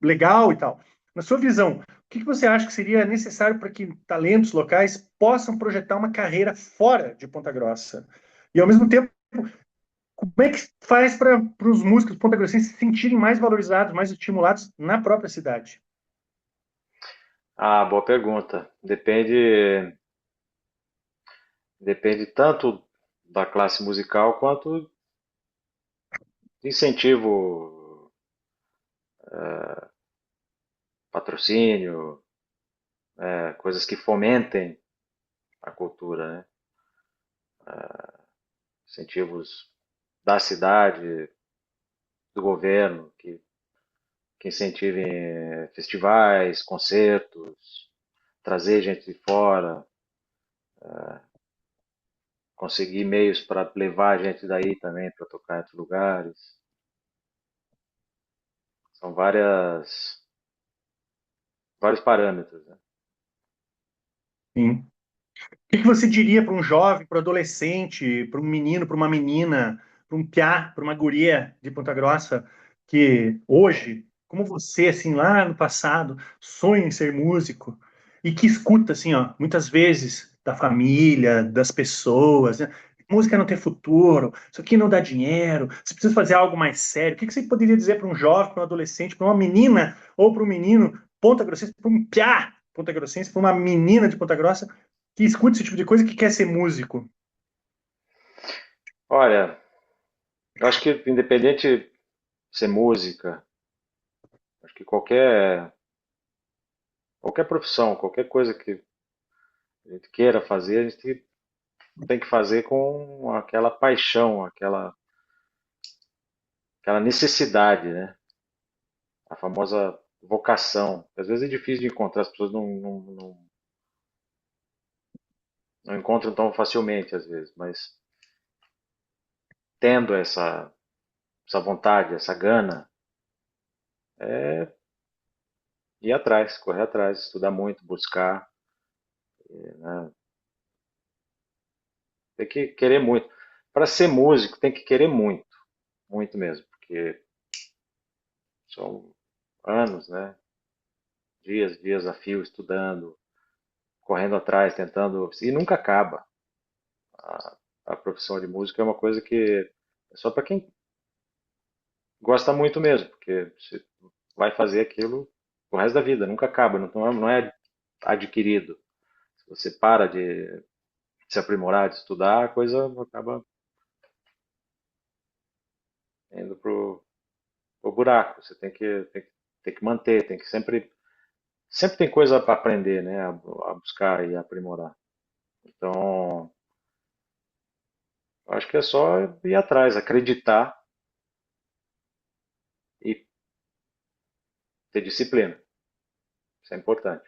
legal e tal. Na sua visão, o que você acha que seria necessário para que talentos locais possam projetar uma carreira fora de Ponta Grossa? E, ao mesmo tempo, como é que faz para os músicos pontagrossenses se sentirem mais valorizados, mais estimulados na própria cidade? Ah, boa pergunta. Depende tanto da classe musical quanto de incentivo, patrocínio, coisas que fomentem a cultura, né? Incentivos da cidade, do governo, que incentivem festivais, concertos, trazer gente de fora, conseguir meios para levar gente daí também para tocar em outros lugares. São vários parâmetros, né? Sim. O que você diria para um jovem, para um adolescente, para um menino, para uma menina, para um piá, para uma guria de Ponta Grossa, que hoje, como você, assim, lá no passado, sonha em ser músico e que escuta, assim, ó, muitas vezes da família, das pessoas, né? Música não tem futuro, isso aqui não dá dinheiro, você precisa fazer algo mais sério. O que você poderia dizer para um jovem, para um adolescente, para uma menina ou para um menino Ponta Grossense, para um piá Ponta Grossense, para uma menina de Ponta Grossa que escuta esse tipo de coisa e que quer ser músico. Olha, eu acho que independente de ser música, acho que qualquer profissão, qualquer coisa que a gente queira fazer, a gente tem que fazer com aquela paixão, aquela necessidade, né? A famosa vocação. Às vezes é difícil de encontrar, as pessoas não encontram tão facilmente, às vezes, mas tendo essa vontade, essa gana, é ir atrás, correr atrás, estudar muito, buscar, né? Tem que querer muito. Para ser músico, tem que querer muito, muito mesmo, porque são anos, né? Dias a fio, estudando, correndo atrás, tentando, e nunca acaba. A, a profissão de músico é uma coisa que é só para quem gosta muito mesmo, porque você vai fazer aquilo o resto da vida, nunca acaba, não é adquirido. Se você para de se aprimorar, de estudar, a coisa acaba indo pro o buraco. Você tem que manter, tem que sempre tem coisa para aprender, né? A buscar e aprimorar. Então, eu acho que é só ir atrás, acreditar e ter disciplina. Isso é importante.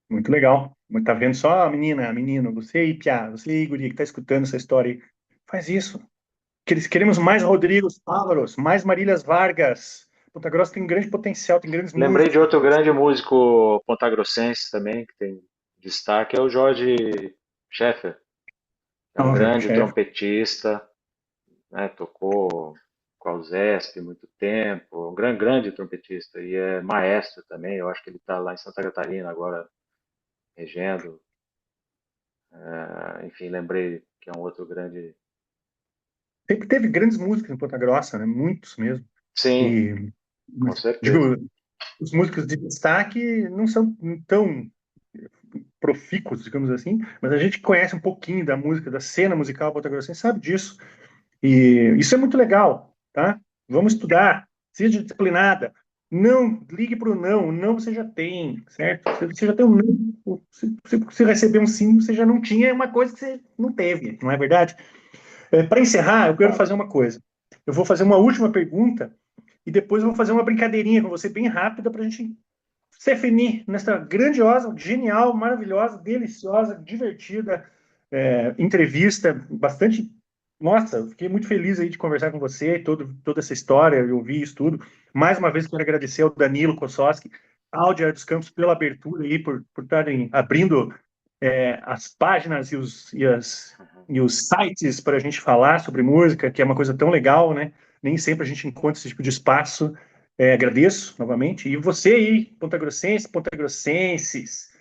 Muito legal. Tá vendo só a menina, menino, você aí, Piá, você aí, guri, que tá escutando essa história aí. Faz isso. Queremos mais Rodrigos Pávaros, mais Marílias Vargas. Ponta Grossa tem um grande potencial, tem grandes Lembrei músicos. de outro grande músico pontagrossense também, que tem destaque, é o Jorge Scheffer. É um Nossa, grande chefe. trompetista, né? Tocou com a USESP muito tempo, um grande trompetista e é maestro também. Eu acho que ele está lá em Santa Catarina agora regendo. Enfim, lembrei que é um outro grande. Sempre teve grandes músicos em Ponta Grossa, né? Muitos mesmo. Sim, E, com mas, digo, certeza. os músicos de destaque não são tão profícuos, digamos assim, mas a gente conhece um pouquinho da música, da cena musical ponta-grossense, sabe disso. E isso é muito legal, tá? Vamos estudar, seja disciplinada. Não ligue para o não você já tem, certo? Você já tem um não. Se você receber um sim, você já não tinha, é uma coisa que você não teve, não é verdade? Para encerrar, eu quero fazer uma coisa. Eu vou fazer uma última pergunta e depois eu vou fazer uma brincadeirinha com você bem rápida para a gente se definir nessa grandiosa, genial, maravilhosa, deliciosa, divertida entrevista, bastante. Nossa, eu fiquei muito feliz aí de conversar com você, toda essa história, eu ouvi isso tudo. Mais uma vez, quero agradecer ao Danilo Kossoski, ao Diário dos Campos, pela abertura aí, por estarem abrindo as páginas e os sites para a gente falar sobre música, que é uma coisa tão legal, né? Nem sempre a gente encontra esse tipo de espaço. Agradeço novamente. E você aí, pontagrossenses,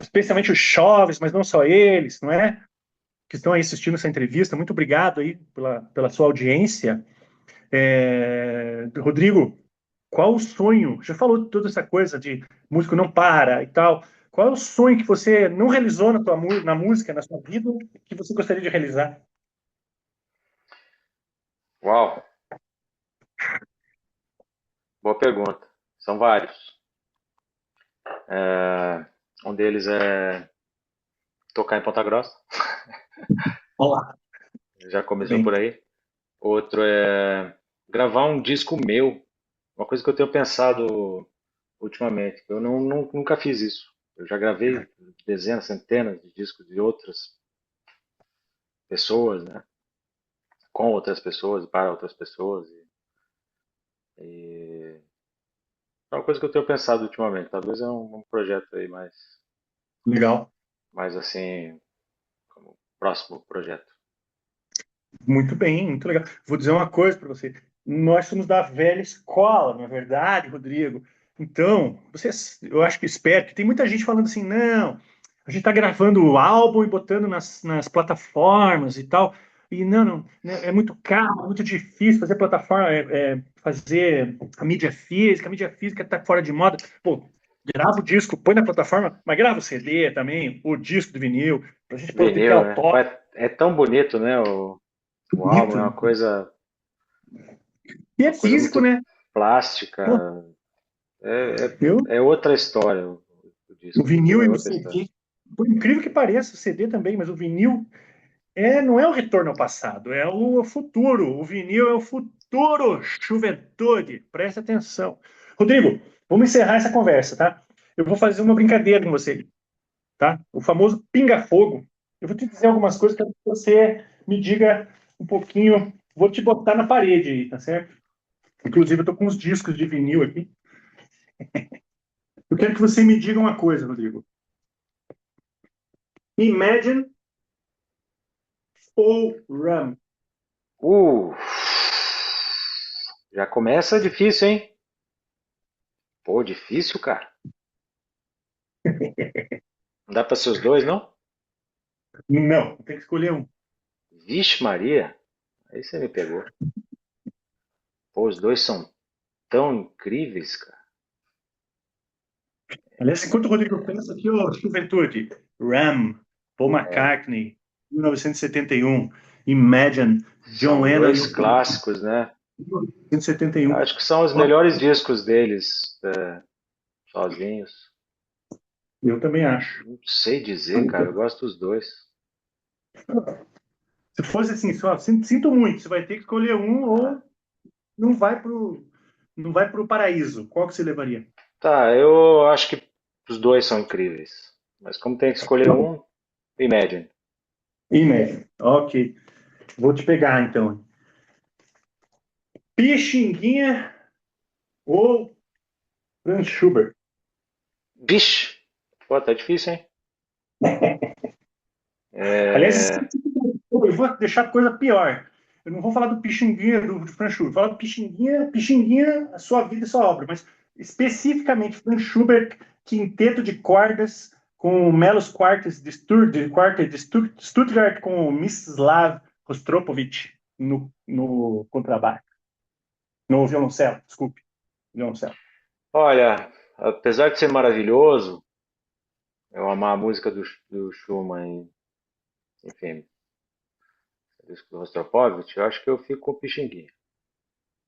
especialmente os jovens, mas não só eles, não é? Que estão aí assistindo essa entrevista. Muito obrigado aí pela sua audiência. Rodrigo, qual o sonho? Já falou toda essa coisa de músico não para e tal. Qual é o sonho que você não realizou na música, na sua vida, que você gostaria de realizar? Uau, boa pergunta. São vários. Um deles é tocar em Ponta Grossa, Olá, já começou bem. por aí. Outro é gravar um disco meu, uma coisa que eu tenho pensado ultimamente. Eu nunca fiz isso. Eu já gravei dezenas, centenas de discos de outras pessoas, né? Com outras pessoas, para outras pessoas. E é uma coisa que eu tenho pensado ultimamente. Talvez é um projeto aí Legal. mais assim, como próximo projeto. Muito bem, muito legal. Vou dizer uma coisa para você. Nós somos da velha escola, não é verdade, Rodrigo? Então, vocês, eu acho que espero que tem muita gente falando assim, não, a gente está gravando o álbum e botando nas plataformas e tal. E não, né, é muito caro, muito difícil fazer plataforma, fazer a mídia física está fora de moda. Pô, grava o disco, põe na plataforma, mas grava o CD também, o disco do vinil, para a gente poder ter Vinil, né? autógrafo É tão bonito, né? O álbum bonito. é E é uma coisa físico, muito né? Pô, plástica. eu, É outra história o o disco. O vinil vinil é e o outra história. CD, por incrível que pareça, o CD também, mas o vinil não é o retorno ao passado, é o futuro. O vinil é o futuro, juventude. Presta atenção. Rodrigo, vamos encerrar essa conversa, tá? Eu vou fazer uma brincadeira com você, tá? O famoso pinga-fogo. Eu vou te dizer algumas coisas que você me diga um pouquinho. Vou te botar na parede aí, tá certo? Inclusive, eu tô com uns discos de vinil aqui. Eu quero que você me diga uma coisa, Rodrigo. Imagine ou Ram? Uh, já começa difícil, hein? Pô, difícil, cara. Não dá pra ser os dois, não? Não, tem que escolher um. Vixe, Maria. Aí você me pegou. Pô, os dois são tão incríveis, cara. Aliás, enquanto o Rodrigo pensa aqui, ó, juventude. Ram, Paul É, McCartney, 1971. Imagine, John são Lennon e dois o Paul. clássicos, né? 171. Acho que são os melhores discos deles, sozinhos. Eu também acho. Não sei dizer, cara, eu gosto dos dois. Se fosse assim, só, sinto muito, você vai ter que escolher um Ah, ou não vai pro paraíso. Qual que você levaria? tá, eu acho que os dois são incríveis. Mas como tem que escolher um, Imagine. Imagine. Ok. Vou te pegar então. Pixinguinha ou Franz Schubert? Vixe! Pô, tá difícil, hein? Aliás, É, eu vou deixar a coisa pior. Eu não vou falar do Pixinguinha do Franz Schubert. Vou falar do Pixinguinha, Pixinguinha, a sua vida e sua obra, mas especificamente Franz Schubert, quinteto de cordas com Melos Quartet de Stuttgart com Mstislav Rostropovich no contrabaixo, no violoncelo, desculpe, violoncelo. olha, apesar de ser maravilhoso, eu amar a música do Schumann, enfim, o disco do Rostropovich, eu acho que eu fico com o Pixinguinha.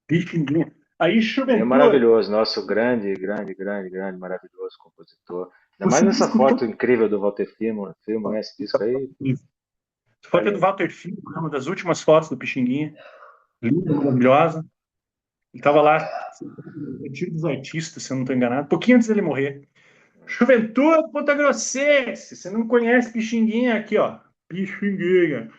Pixinguinha. Aí, Ele é Juventude, maravilhoso, nosso grande, grande, grande, grande, maravilhoso compositor. Ainda mais você nessa escutou foto incrível do Walter Filmo, né? Esse disco aí isso? tá Foto é do lindo. Walter Filho, uma das últimas fotos do Pixinguinha. Linda, maravilhosa. Ele estava lá, Retiro dos Artistas, se eu não estou enganado, pouquinho antes dele morrer. Juventude Ponta Grossense, você não conhece Pixinguinha aqui, ó. Pixinguinha.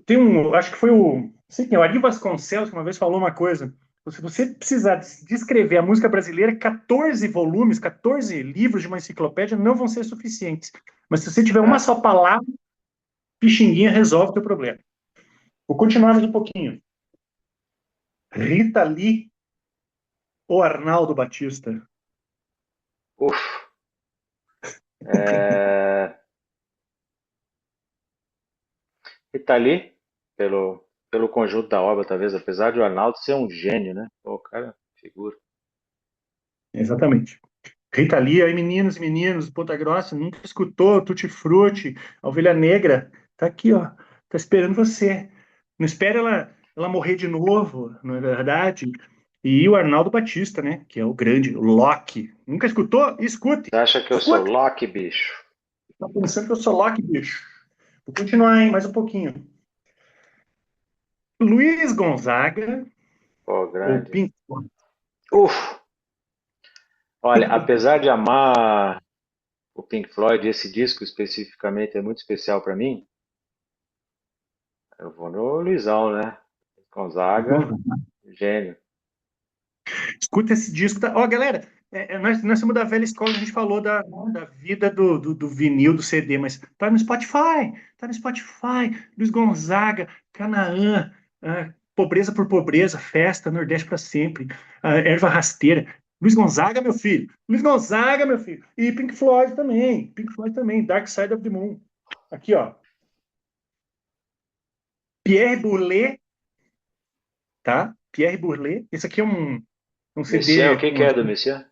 Tem um, acho que foi não sei quem, o Ari Vasconcelos, que uma vez falou uma coisa. Se você precisar descrever a música brasileira, 14 volumes, 14 livros de uma enciclopédia não vão ser suficientes. Mas se você tiver uma Ah, só palavra, Pixinguinha resolve o teu problema. Vou continuar mais um pouquinho. Rita Lee ou Arnaldo Batista? uf, é, e tá ali pelo conjunto da obra, talvez, apesar de o Arnaldo ser um gênio, né? Pô, cara, figura. Exatamente. Rita Lee, aí meninos e meninos, Ponta Grossa, nunca escutou Tutti Frutti, a Ovelha Negra, tá aqui, ó, tá esperando você. Não espera ela morrer de novo, não é verdade? E o Arnaldo Batista, né, que é o grande, o Loki. Nunca escutou? Escute, Você acha que eu sou escute. Loki, bicho? Tá pensando que eu sou Loki, bicho. Vou continuar, hein, mais um pouquinho. Luiz Gonzaga Pô, ou grande. Pink Floyd? Uf, olha, apesar de amar o Pink Floyd, esse disco especificamente é muito especial pra mim, eu vou no Luizão, né? Gonzaga, gênio. Escuta esse disco. Tá? Ó, galera, nós somos da velha escola, a gente falou da vida do vinil, do CD, mas tá no Spotify, Luiz Gonzaga, Canaã, Pobreza por Pobreza, Festa, Nordeste para Sempre, Erva Rasteira. Luiz Gonzaga, meu filho. Luiz Gonzaga, meu filho. E Pink Floyd também, Dark Side of the Moon. Aqui, ó. Pierre Boulez, tá? Pierre Boulez. Esse aqui é um Messiaen, o CD. que que é do Messiaen?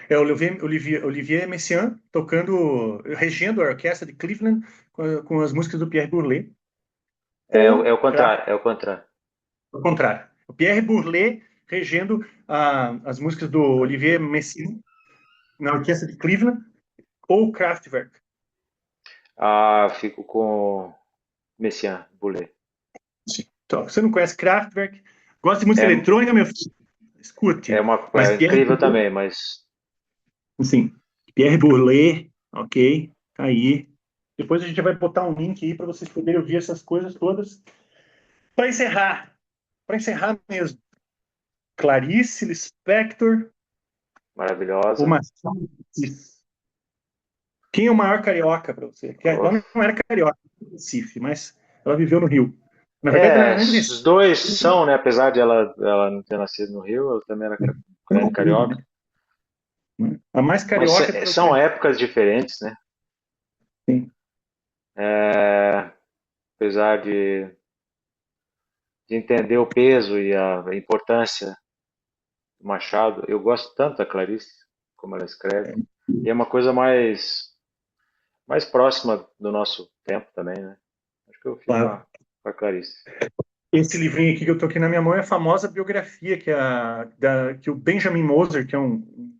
É o Olivier Messiaen tocando, regendo a orquestra de Cleveland com as músicas do Pierre Bourlet, É ou, o contrário, é o contrário. ao contrário, o Pierre Bourlet regendo as músicas do Olivier Messiaen na orquestra de Cleveland, ou Kraftwerk. Ah, fico com Messiaen, Boulez. Então, você não conhece Kraftwerk, gosta de música É, eletrônica, meu filho? Escute. Mas é Pierre incrível Bourlet, também, mas sim, Pierre Bourlet, ok, tá aí. Depois a gente vai botar um link aí para vocês poderem ouvir essas coisas todas. Para encerrar mesmo, Clarice Lispector ou maravilhosa. Machado de Assis? Quem é o maior carioca para você? Que ela Uf. não era carioca, em Recife, mas ela viveu no Rio. Na verdade, ela É, era nem do os Recife. dois são, né? Apesar de ela não ter nascido no Rio, ela também era grande carioca. A mais Mas carioca para o são carioca. épocas diferentes, né? Sim. É, apesar de entender o peso e a importância do Machado, eu gosto tanto da Clarice, como ela escreve. E é uma coisa mais próxima do nosso tempo também, né? Acho que eu fico Claro. com a Clarice. Esse livrinho aqui que eu tô aqui na minha mão é a famosa biografia que o Benjamin Moser, que é um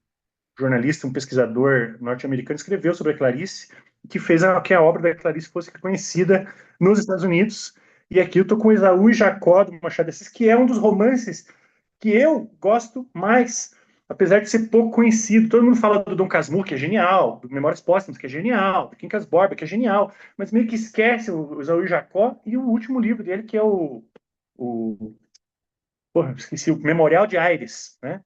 jornalista, um pesquisador norte-americano, escreveu sobre a Clarice, que fez que a obra da Clarice fosse conhecida nos Estados Unidos. E aqui eu tô com Esaú e Jacó, do Machado de Assis, que é um dos romances que eu gosto mais, apesar de ser pouco conhecido. Todo mundo fala do Dom Casmurro, que é genial, do Memórias Póstumas, que é genial, do Quincas Borba, que é genial, mas meio que esquece o Esaú e Jacó e o último livro dele, que é o porra, esqueci, o Memorial de Aires, né?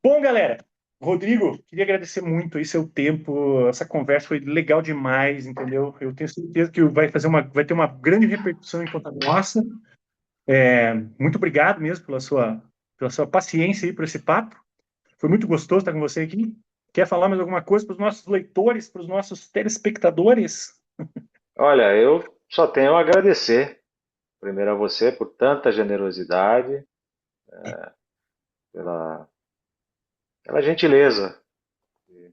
Bom, galera, Rodrigo, queria agradecer muito aí seu tempo. Essa conversa foi legal demais, entendeu? Eu tenho certeza que vai ter uma grande repercussão em Ponta Grossa. Muito obrigado mesmo pela sua paciência aí por esse papo. Foi muito gostoso estar com você aqui. Quer falar mais alguma coisa para os nossos leitores, para os nossos telespectadores? Olha, eu só tenho a agradecer, primeiro a você por tanta generosidade, pela, pela gentileza de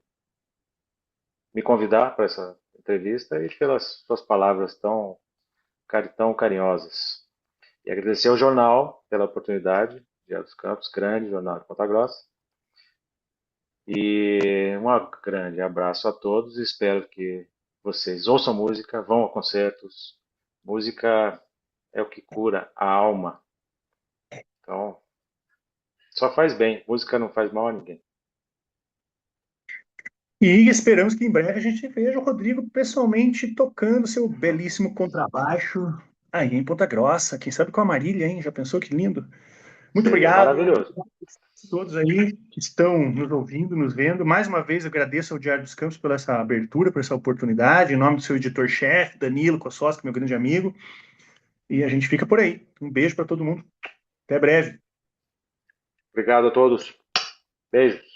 me convidar para essa entrevista e pelas suas palavras tão carinhosas. E agradecer ao jornal pela oportunidade, Diário dos Campos, grande jornal de Ponta Grossa. E um grande abraço a todos. Espero que vocês ouçam música, vão a concertos. Música é o que cura a alma. Então, só faz bem. Música não faz mal a ninguém. E esperamos que em breve a gente veja o Rodrigo pessoalmente tocando seu belíssimo contrabaixo aí em Ponta Grossa. Quem sabe com a Marília, hein? Já pensou que lindo? Muito Seria obrigado maravilhoso. a todos aí que estão nos ouvindo, nos vendo. Mais uma vez, eu agradeço ao Diário dos Campos pela essa abertura, por essa oportunidade, em nome do seu editor-chefe, Danilo Kossoski, meu grande amigo. E a gente fica por aí. Um beijo para todo mundo. Até breve. Obrigado a todos. Beijos.